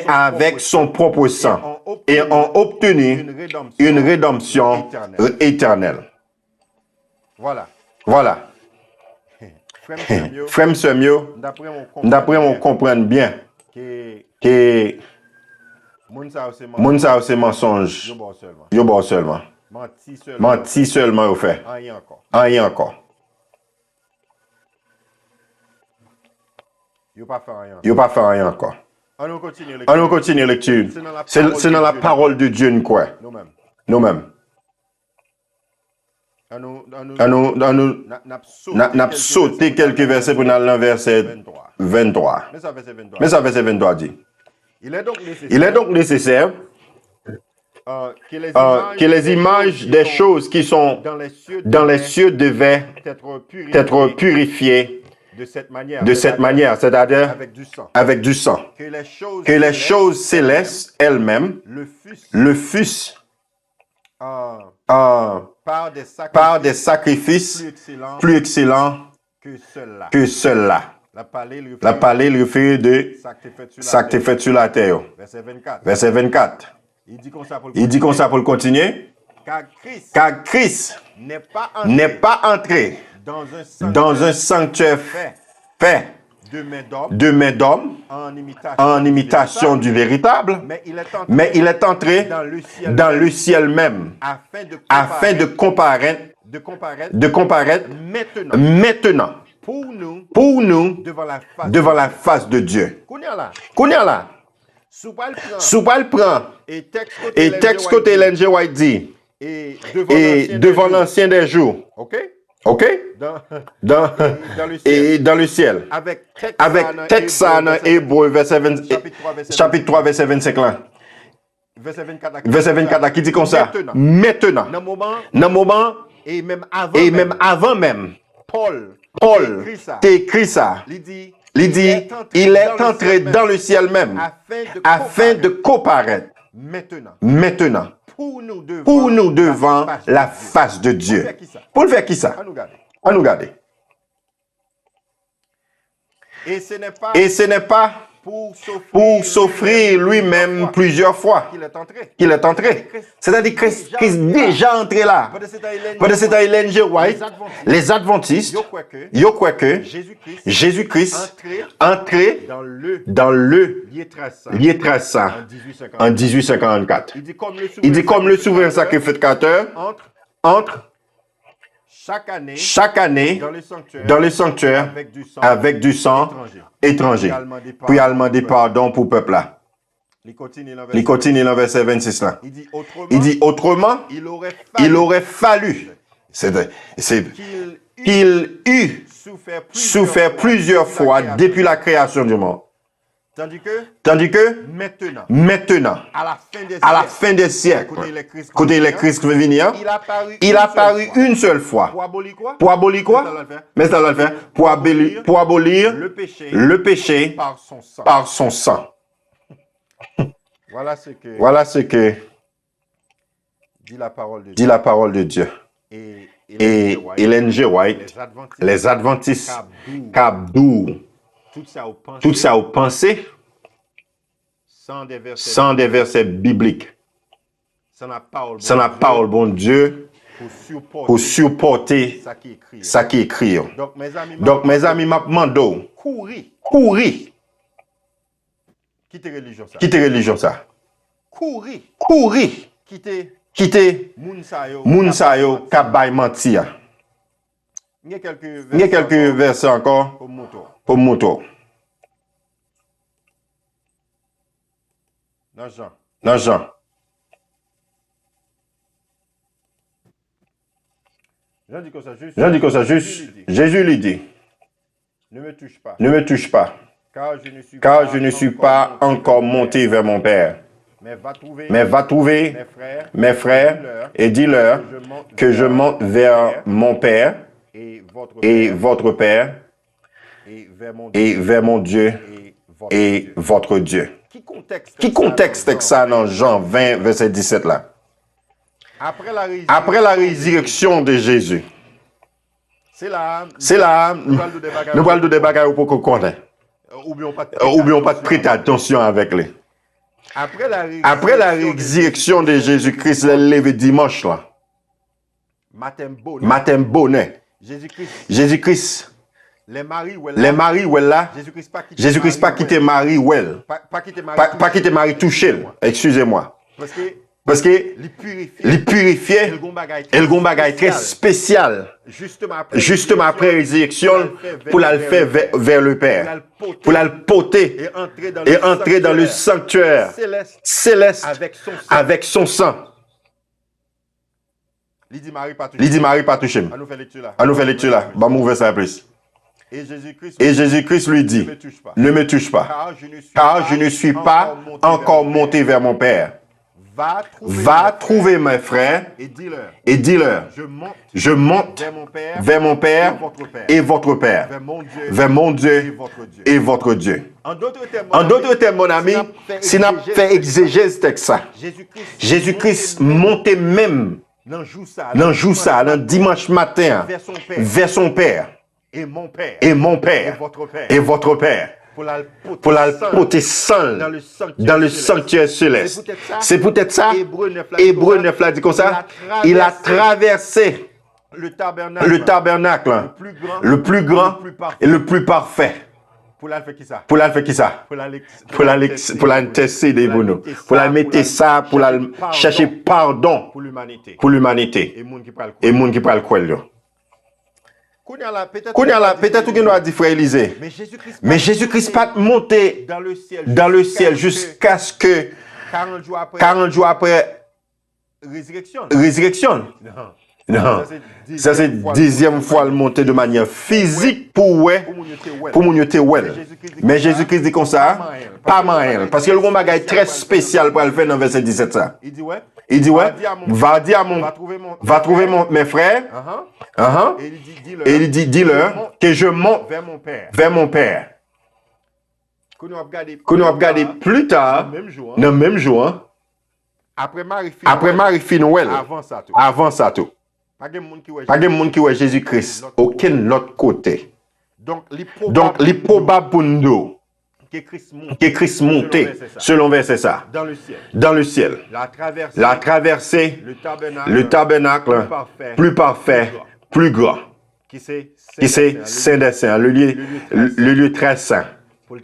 avec son propre sang. Et ont obtenu une rédemption éternelle. Voilà. Frère Semio, d'après on comprend bien que moun sa c'est mensonge. Yo bon seulement. Menti seulement au fait. Rien encore. Yo pas fait rien encore. On continue lecture. C'est dans la parole de Dieu nous quoi. Nous-mêmes. N'a sauté quelques versets pour aller dans verset 23. Mais ça verset 23 dit. Il est donc nécessaire que les images des choses qui sont dans les cieux devaient être purifiées de cette manière, c'est-à-dire avec du sang. Que les choses célestes elles-mêmes le fussent par des sacrifices plus excellents que ceux-là. La parler lui fait de sacrifice sur la terre. Verset 24. Il dit comme ça pour le continuer. Car Christ n'est pas entré dans un sanctuaire fait de main d'homme en imitation du véritable, mais il est entré dans le ciel même afin de comparaître maintenant pour nous devant la face de Dieu. Kounya là, sou pal prend et texte côté Ellen G. White dit et devant l'ancien des jours. OK? Dans le ciel. Avec texte en hébreu, chapitre 3, verset 25 là. Verset 24 là, qui dit comme ça. Maintenant. Dans moment, et même avant même, Paul t'a écrit ça. Il dit, il est entré dans le ciel même afin de comparaître maintenant pour nous devant la face de Dieu. Pour le faire qui ça? On nous garde. Et ce n'est pas pour s'offrir lui-même plusieurs fois qu'il est entré. C'est-à-dire que Christ est déjà entré là. Pendant ce temps, Ellen G. White, les adventistes, ils croient que Jésus-Christ entré dans le lieu 1300 en 1854. Il dit comme le souverain sacrificateur entre chaque année dans le sanctuaire avec du sang étranger. Puis il demande pardon pour le peuple là. Il continue dans verset 26 là. Il dit autrement, il aurait fallu qu'il eût souffert plusieurs fois depuis la création du monde. Tandis que maintenant, à la fin des siècles, quand le Christ veut venir, il a paru une seule fois. Pour abolir quoi? Mais ça va le faire. Pour abolir le péché par son sang. Voilà ce que dit la parole de Dieu. Et Ellen G. White, les adventistes, Kabdou, tout ça au pensée, sans des versets bibliques. Ça n'a pas au bon Dieu pour supporter ça qui est écrit. Donc, mes amis, m'a demandé, courir. Quitter religion ça. Courir. Quitter Mounsayo Kabay Mantia. Il y a quelques versets encore pour moto. Dans Jean. Jean dit comme ça, juste, Jésus lui dit, ne me touche pas, car je ne suis pas encore monté vers mon Père. Mais va trouver mes frères et dis-leur que je monte vers mon Père et votre Père et vers mon Dieu et votre Dieu. Qui contexte ça dans Jean 20, verset 17 là? Après la résurrection de Jésus. C'est là, nous parlons de des bagages pour qu'on connaisse. Ou bien pas prêter attention avec lui. Après la résurrection de Jésus-Christ, le levé dimanche là. Matin bonnet. Jésus-Christ. Les maris ou là. Jésus-Christ pas quitté Marie ou elle. Pas quitté Marie touché. Excusez-moi. Parce que les purifier et le bagage très spécial. Justement après la résurrection, pour la faire vers le Père. Pour la poter et entrer dans le sanctuaire céleste avec son sang. Il dit Marie pas touché. On nous fait lecture là. Bah m'ouvrir ça plus. Et Jésus-Christ lui dit, ne me touche pas, car je ne suis pas encore monté vers mon Père. Va trouver mes frères et dis-leur, je monte vers mon Père et votre Père, vers mon Dieu et votre Dieu. En d'autres termes, mon ami, si n'a fait exégèse texte ça, Jésus-Christ montait même dans Joussa, dans dimanche matin, vers son Père. Et mon Père et votre Père. Pour la porter seul dans le sanctuaire céleste. C'est peut-être ça. Hébreu 9 l'a dit comme ça. Il a traversé le tabernacle, le plus grand et le plus parfait. Pour la faire qui ça? Pour la faire qui ça? Pour l'intercéder pour nous. Pour la mettre ça, pour la chercher pardon pour l'humanité. pour l'humanité. Et monde qui parle. Et monde qui parle quoi là? Qu'on y a là, peut-être qu'on a dit frère Élisée. Mais Jésus-Christ pas monté dans le ciel jusqu'à ce que 40 jours après 40 jours après résurrection. résurrection. Non. Non. Ça c'est dixième fois le monter de manière physique pour mon yoté well. Mais Jésus-Christ dit comme ça, pas mal. Parce que le bagage très spécial pour le faire dans verset 17 ça. Il dit ouais. Il dit ouais, va trouver mes frères. Et il dit Et il dit, dis-leur que je monte vers mon père. vers mon Père. Qu'on a regardé Que nous avons regardé plus tard, dans le même jour, hein, après après Marie-Noël, avant ça tout. avant ça tout. Pas de monde qui ouais. Pas de monde qui voit Jésus-Christ, aucun autre côté. Donc Donc, il est probable pour nous que Christ que Christ montait, selon verset ça, dans le ciel. La traversée, le tabernacle plus parfait, plus grand, qui c'est qui c'est Saint des Saints, le lieu très saint, pour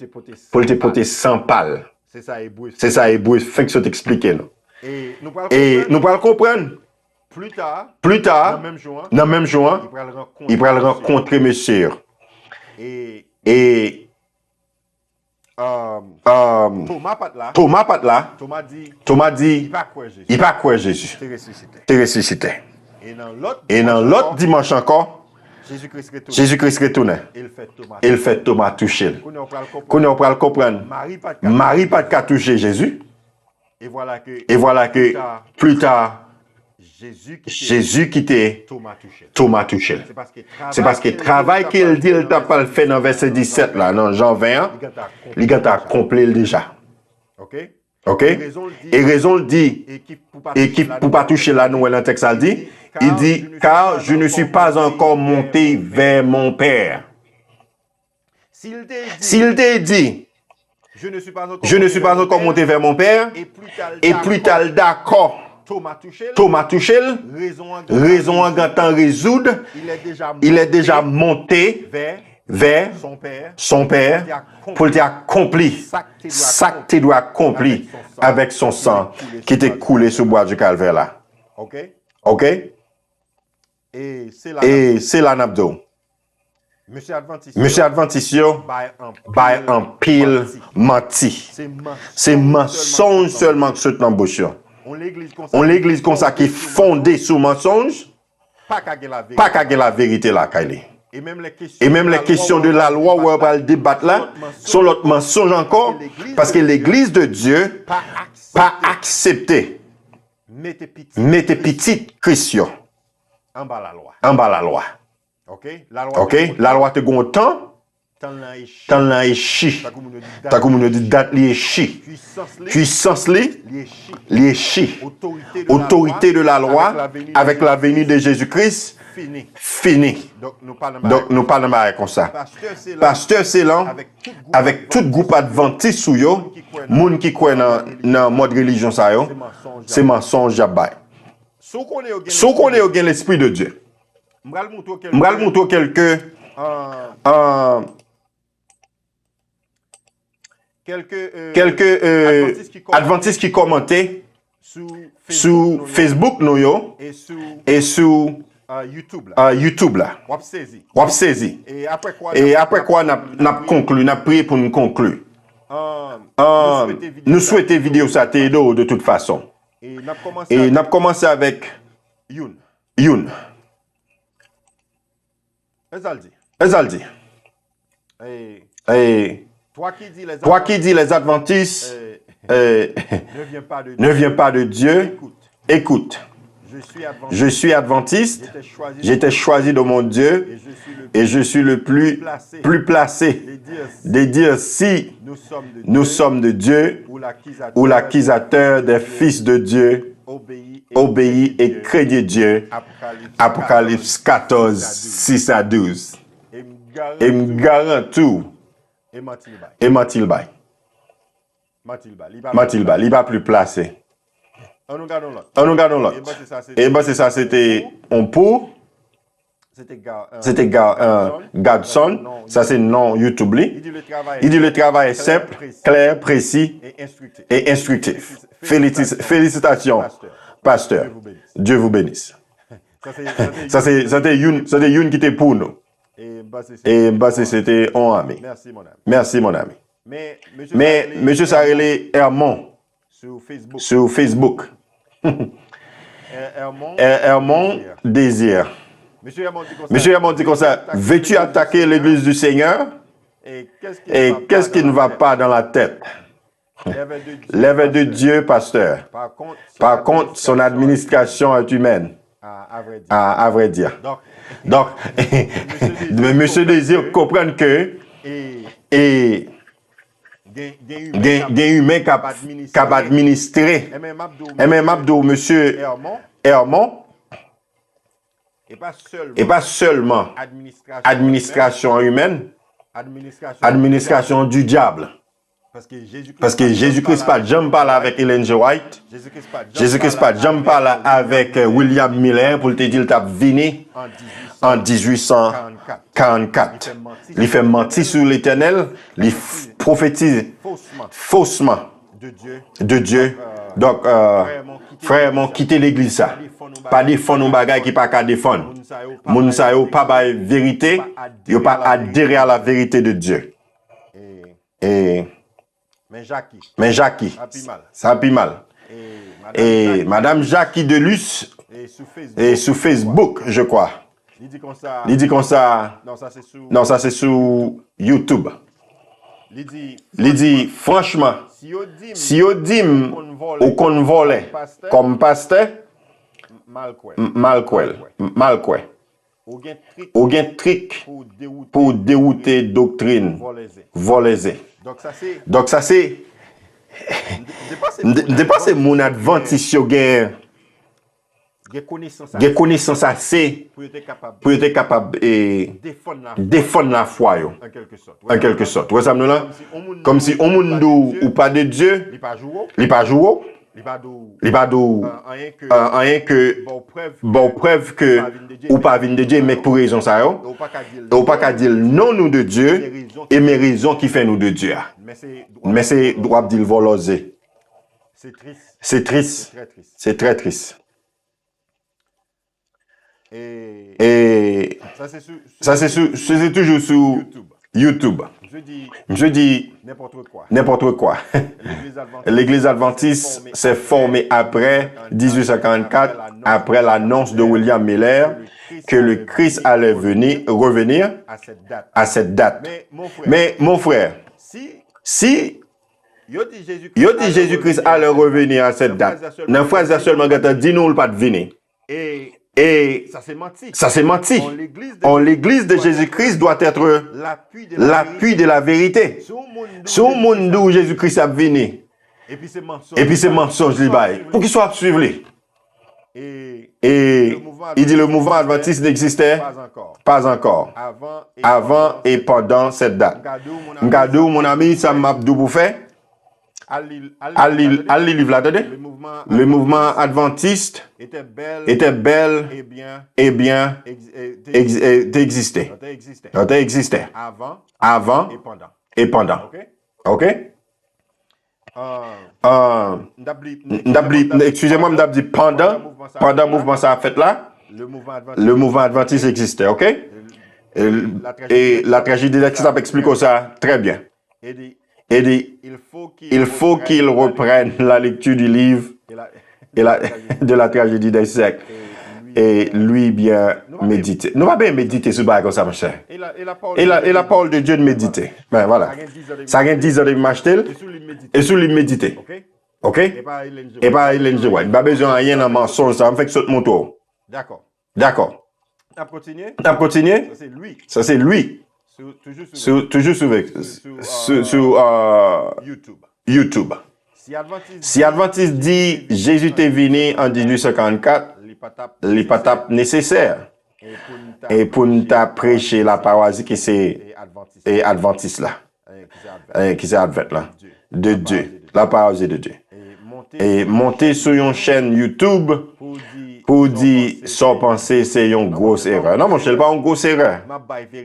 te porter sans pâle. C'est ça hébreu. C'est ça, hébreu, fait que ça t'explique. Et nous Et nous allons comprendre, plus tard, plus tard, dans le même jour, dans le même jour, il va le rencontrer monsieur. Et Et Thomas pas là. Thomas dit, il pas quoi Jésus. T'es ressuscité. Et dans l'autre dimanche encore, Jésus-Christ retourne. Il fait Thomas toucher. Qu'on on peut le comprendre. Marie pas qu'à toucher Jésus. Et voilà que plus tard, Jésus quittait Thomas touché. C'est parce que le travail qu'il dit, il t'a pas le fait dans verset 17 là, dans Jean 21, il a accompli déjà. OK? Et raison le dit, et qui pour pas toucher la nouvelle dans le texte, il dit, car je ne suis pas encore monté vers mon Père. S'il t'a dit, je ne suis pas encore monté vers mon Père, et plus tard d'accord, Thomas Tuchel, raison en temps résoudre, il est déjà monté vers son Père pour accomplir ça que tu dois accomplir avec son sang qui t'est coulé sur le bois du calvaire là. OK? Et c'est là n'abdo. Monsieur Adventiste, by en pile menti. C'est mensonge seulement que ce t'embauche. On l'église comme ça qui est fondée sur mensonge, pas qu'à la vérité là, Kylie. Et même les questions de la loi où on va le débattre là, sont l'autre mensonge encore, parce que l'église de Dieu pas accepté. Mettez petit Christian en bas la loi. OK? La loi te gon temps. Tant la échi. Ta commune dit date li échi. Puissance li échi. Autorité de la loi avec la venue de Jésus-Christ fini. Donc nous parlons comme ça. Pasteur c'est là avec tout groupe adventiste sou yo, moun qui croit dans mode religion ça yo, c'est mensonge jabay. Sou qu'on est l'esprit de Dieu. M'gal montre quelques adventistes qui commentaient sur Facebook nous yo et sur YouTube là. Wap saisi. Et après quoi n'a conclu, n'a prié pour nous conclure. Nous souhaitons vidéo ça de toute façon. Et n'a commencé avec Youn. Ezaldi. Et toi qui dis les adventistes ne vient pas de Dieu, écoute. Je suis adventiste, j'étais choisi de mon Dieu et je suis le plus placé de dire si nous sommes de Dieu ou l'accusateur des fils de Dieu obéit et craignez Dieu. Apocalypse 14, 6 à 12. Et me garantit et Mathilbaï. Il va plus placé. On nous gardons l'autre. Et c'est ça, c'était on pour. C'était Godson. Ça, c'est le nom YouTube. Il dit le travail est simple, clair, précis et instructif. Félicitations, pasteur. Dieu vous bénisse. Ça, c'était une qui était pour nous. Et c'était on ami. Merci, mon ami. Mais M. Sarele Hermon sur Facebook. Hermon Désir. Monsieur Hermon dit comme ça, veux-tu attaquer l'église du Seigneur? Et qu'est-ce qui ne va pas dans la tête? L'œuvre de Dieu, pasteur. Par contre, son administration est humaine, à vrai dire. Donc, monsieur Désir comprend que et des humains qui administrer. Et même Abdou, monsieur Hermon, et pas seulement administration humaine, administration du diable. Parce que Jésus-Christ pas jamais parlé avec Ellen G. White. Jésus-Christ pas jamais parlé avec William Miller pour te dire qu'il t'a venu en 1844. Il fait mentir sur l'Éternel, il prophétise faussement de Dieu. Donc, frère, m'ont quitté l'église ça. Pas défendre un bagage qui pas qu'à défendre. Moun sa yo pas ba vérité, yo pas adhérer à la vérité de Dieu. Mais Jackie, ça a pi mal. Et Madame Jackie Delus, et sur Facebook, je crois. Il dit comme ça. Non, ça c'est sur YouTube. Il dit, franchement, si on dit ou qu'on volait comme pasteur, mal quoi. Ou gen trick pour dérouter doctrine, voler. Donc ça c'est dépasser mon adventiste yo gen connaissance assez pour être capable et défendre la foi yo en quelque sorte. Ouais, ça me là comme si on monde ou pas de Dieu, il pas jouer. Il pas rien que bon preuve que ou pas vinn de Dieu mais pour raison ça yo. Ou pas qu'à dire non nous de Dieu et mes raisons qui fait nous de Dieu. Mais c'est droit dire volosé. C'est triste. C'est très triste. Et ça c'est toujours sur YouTube. Je dis n'importe quoi. L'église adventiste s'est formée après 1844, après l'annonce de William Miller que le Christ allait revenir à cette date. Mais mon frère, si yo dit Jésus-Christ allait revenir à cette date, nan frère seulement gata dit nous pas de venir. Et ça c'est menti. L'église de Jésus-Christ doit être l'appui de la vérité. Si au monde où Jésus-Christ a venu, et puis c'est mensonge li bail, pour qu'il soit suivi. Et il dit le mouvement adventiste n'existait pas encore. Avant et pendant cette date. M'gado mon ami Sam Abdou pour faire. Le mouvement adventiste était bel et bien existé. Avant et pendant. OK? Excusez-moi, m'dabli pendant le mouvement ça a fait là, le mouvement adventiste existait. OK? Et la tragédie d'Exodus explique ça très bien. Et dit, il faut qu'il reprenne la lecture du livre de la tragédie des siècles et lui bien méditer. Nous va bien méditer sur ça comme ça, mon cher. Et la parole de Dieu de méditer. Ben voilà. Ça a 10 ans de m'acheter et sur lui méditer. OK? Et pas Ellen G. White. Pas besoin de rien dans mensonge, ça me fait que saute mon tour. D'accord. On continue? Ça c'est lui. Toujours sur YouTube. Si Adventiste dit Jésus est venu en 1854, il pas tap nécessaire. Et pour nous prêcher la parole qui c'est Adventiste là. Qui c'est Advent là. De Dieu. La parole de Dieu. Et monter sur une chaîne YouTube pour dire sans penser c'est une grosse erreur. Non, mon cher, pas une grosse erreur.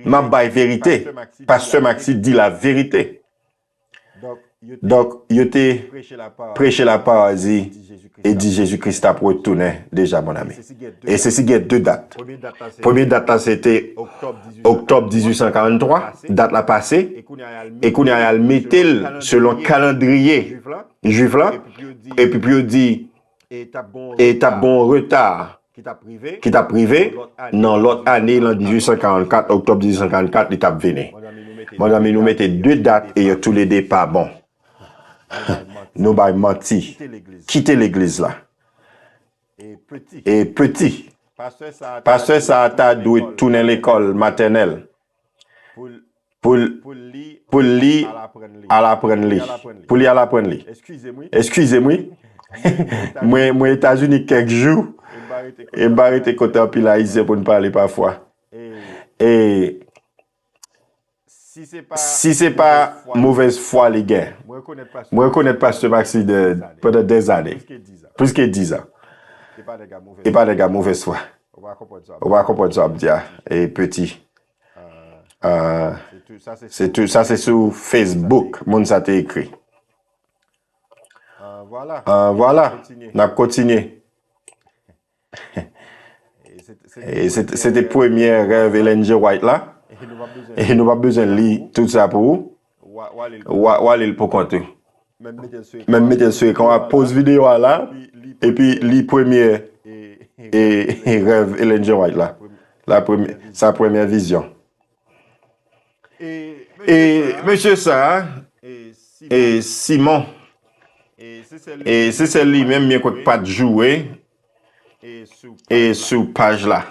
Ma baille vérité. Pasteur Maxi dit la vérité. Donc, il était prêché la parole et dit Jésus-Christ a retourné déjà, mon ami. Et ceci, il y a deux dates. Première date, c'était octobre 1843, date la passée, et qu'on a mis selon le calendrier juif là, et puis il dit, et t'as bon retard qui t'a privé, dans l'autre année, en 1844, octobre 1844, il t'a venu. Mon ami, nous mettons deux dates et tous les deux pas bon. Nous avons menti. Quitter l'église là. Et petit. Pasteur ça a dû tourner l'école maternelle pour lire à l'apprendre. Pour lire à l'apprendre. Excusez-moi. Moi, États-Unis quelques jours. Et barré côté en pile haïtien pour ne parler parfois. Et si c'est pas mauvaise foi, les gars, moi, je connais Pasteur Maxi pendant des années. Plus que 10 ans. Et pas des gars mauvaise foi. On va comprendre ça, dire. Et petit. C'est tout. Ça, c'est sur Facebook. Mon ça t'a écrit. Voilà. On a continué. Et c'était première rêve Ellen G. White là. Et nous pas besoin de lire tout ça pour vous. Ou aller pour compter. Même mettre sur quand on pose vidéo là et puis lire première et rêve Ellen G. White là. Sa première vision. Et monsieur ça et Simon et c'est lui-même bien quoi pas de jouer et sous page là.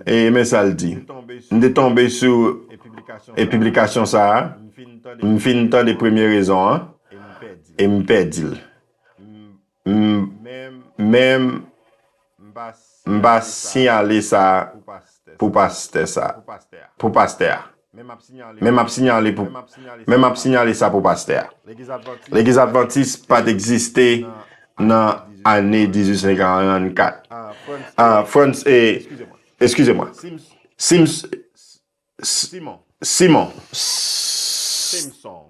Et mais ça le dit. On est tombé sur et publication ça. On fin temps des premières raisons hein. Et me perdit. Même m'ba signaler ça pour pasteur ça. Pour pasteur. Même a signalé ça pour pasteur. L'église adventiste pas d'exister dans l'année 1844. France et excusez-moi. Simon.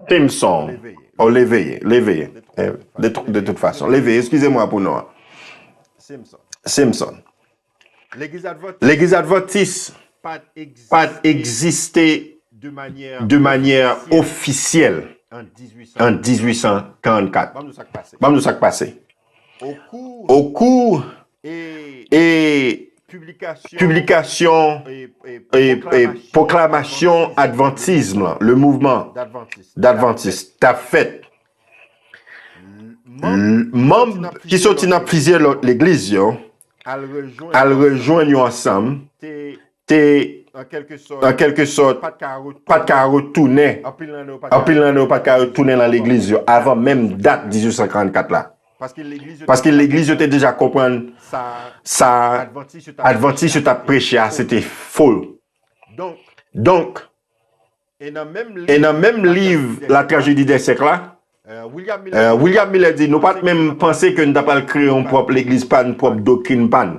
Simpson. Oh, l'éveillé. De toute façon. L'éveillé, excusez-moi pour nous. Simpson. L'église adventiste pas existé de manière officielle en 1844. Nous ça passé. Au cours et publication et proclamation adventisme, le mouvement d'adventiste, t'as fait. Membres qui sont dans plusieurs l'église, à rejoindre ensemble, en quelque sorte, pas de qu'à retourner, pas de qu'à retourner dans l'église avant même date 1844 là. Parce que l'église était déjà comprendre ça, adventiste t'a prêché, c'était faux. Donc, et dans le même livre, La tragédie des siècles là, William Miller dit, nous pas même penser que nous n'avons pas créé une propre l'église, pas une propre doctrine, pas.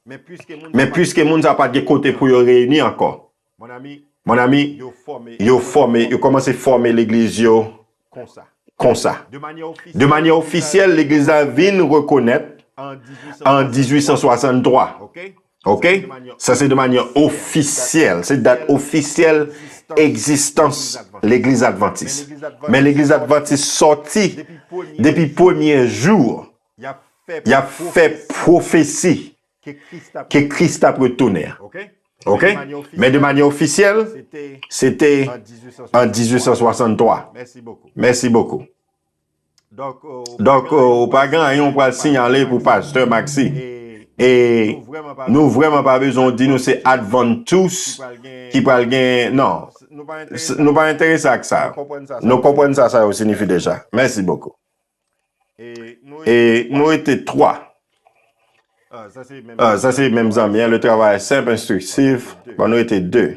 Mais puisque moun n'a pas de côté pour y réunir encore. Mon ami, yo commencé à former l'église comme ça. De manière officielle, l'église a venu reconnaître en 1863. OK? Ça c'est de manière officielle, c'est date officielle existence l'église adventiste. Mais l'église adventiste sortie depuis le premier jour, il a fait prophétie que Christ a retourné. OK? Mais de manière officielle, c'était en 1863. Merci beaucoup. Donc, au pagan, on va signaler pour Pasteur Maxi. Et nous vraiment pas besoin de dire nous c'est Adventus qui parle gain. Non. Nous pas intéressés à ça. Nous comprenons ça signifie déjà. Merci beaucoup. Et nous étions 3. Ça c'est même amis, le travail est simple, instructif. Bon, nous étions 2.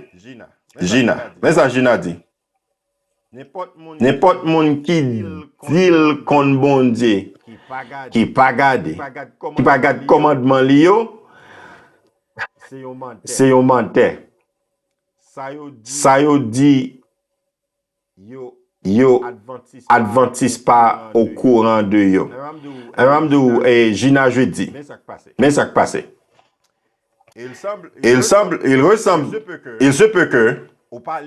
Gina. Mais ça, Gina dit. N'importe monde qui dit qu'on bon Dieu, qui pas gardé, qui pas gardé commandement li yo, c'est yon menteur. Ça yo dit yo adventiste pas au courant de yo. Ramdou et Gina jeudi. Mais ça qui passe. Il ressemble, il se peut que ou pas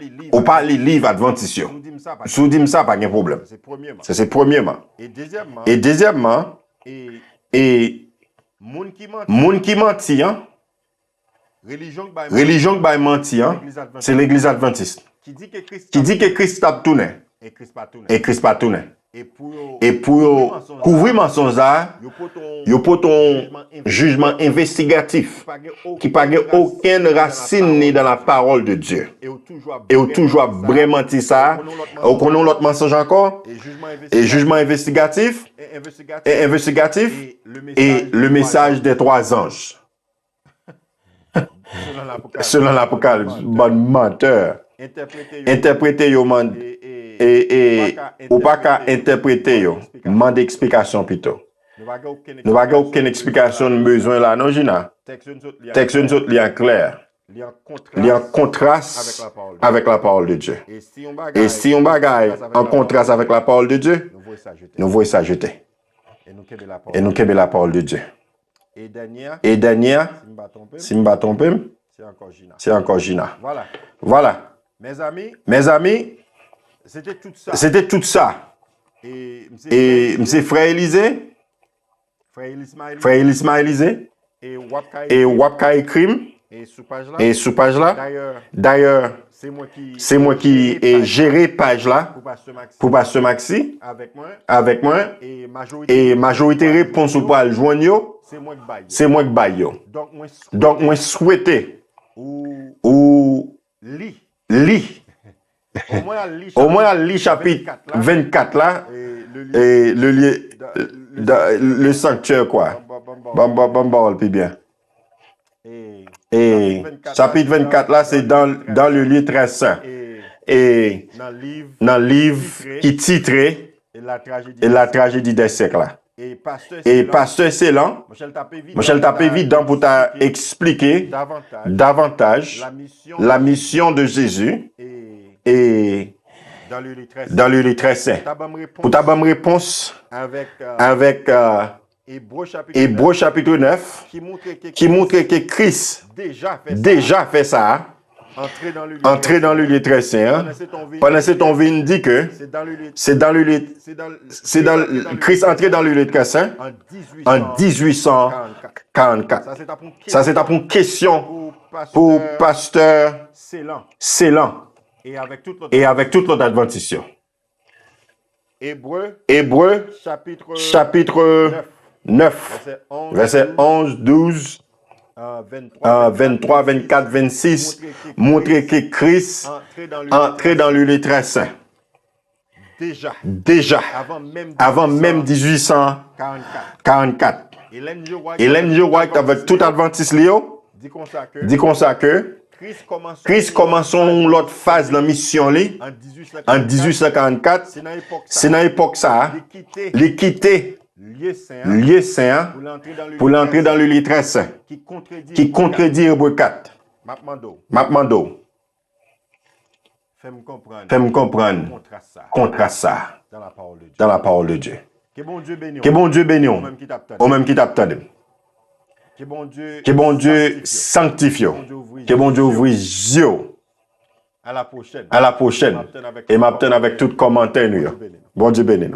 les livres adventistes. Si vous dites ça, pas de problème. C'est premièrement. Et deuxièmement, et moun qui mentit, religion qui va mentir, c'est l'église adventiste. Qui dit que Christ a tourné et Christ pas tourné. Et pour couvrir mensonge, yo pot un jugement investigatif qui n'a aucune racine ni dans la parole de Dieu. Et ou toujours vraiment dit ça, ou qu'on a l'autre mensonge encore, et jugement investigatif, et le message des trois anges. Selon l'Apocalypse, bon menteur. Interpréter yo man et ou pas qu'à interpréter yo, demande explication plutôt. Nous n'avons aucune explication de besoin là non Gina. Texte nous autres li en clair. Li en contraste avec la parole de Dieu. Et si on bagaille en contraste avec la parole de Dieu, nous voyons ça jeter. Et nous kebe la parole de Dieu. Et dernière, si m'ba trompé, c'est encore Gina. Voilà. Mes amis, c'était tout ça. Et M. Frère Élisée, et Wapka Ekrim, et sous page là, d'ailleurs, c'est moi qui ai géré page là pour Pasteur Maxi, avec moi, et majorité réponse ou pas le joindre, c'est moi qui baille yo. Donc, moi souhaité ou lit. Au moins, lit chapitre 24 là, et le lieu, le sanctuaire quoi. Bon, puis bien. Et chapitre 24 là, c'est dans le lieu très saint. Et dans le livre qui titré la tragédie des siècles là. Et Pasteur Célan, Michel tapé vite pour t'expliquer davantage la mission de Jésus et dans le livre très saint. Pour ta bonne réponse avec Hébreux chapitre 9 qui montre que Christ déjà fait ça. Entrer dans le lieu très saint. Pendant ce temps, on vient dit que Christ entré dans le lieu très saint en 1844. Ça, c'est une question pour Pasteur Célan et avec toute l'autre adventiste. Hébreux chapitre 9, verset 11, 12. 23, 24, 26, montrer que Christ entrait dans le lieu très saint. Déjà, avant même 1844. Et Ellen G. White, avec tout Adventiste Léo, dit comme ça que Christ commence l'autre phase de la mission en 1844. C'est dans l'époque ça, il quitté lieu saint pour l'entrer dans le lieu très saint qui contredit Hébreux 4. Mapmando. Fais-moi comprendre contre ça dans la parole de Dieu. Que bon Dieu bénisse au même qui t'attendent. Que bon Dieu sanctifie. Que bon Dieu ouvre les yeux. À la prochaine. Et m'attend avec tout commentaire. Bon Dieu bénisse.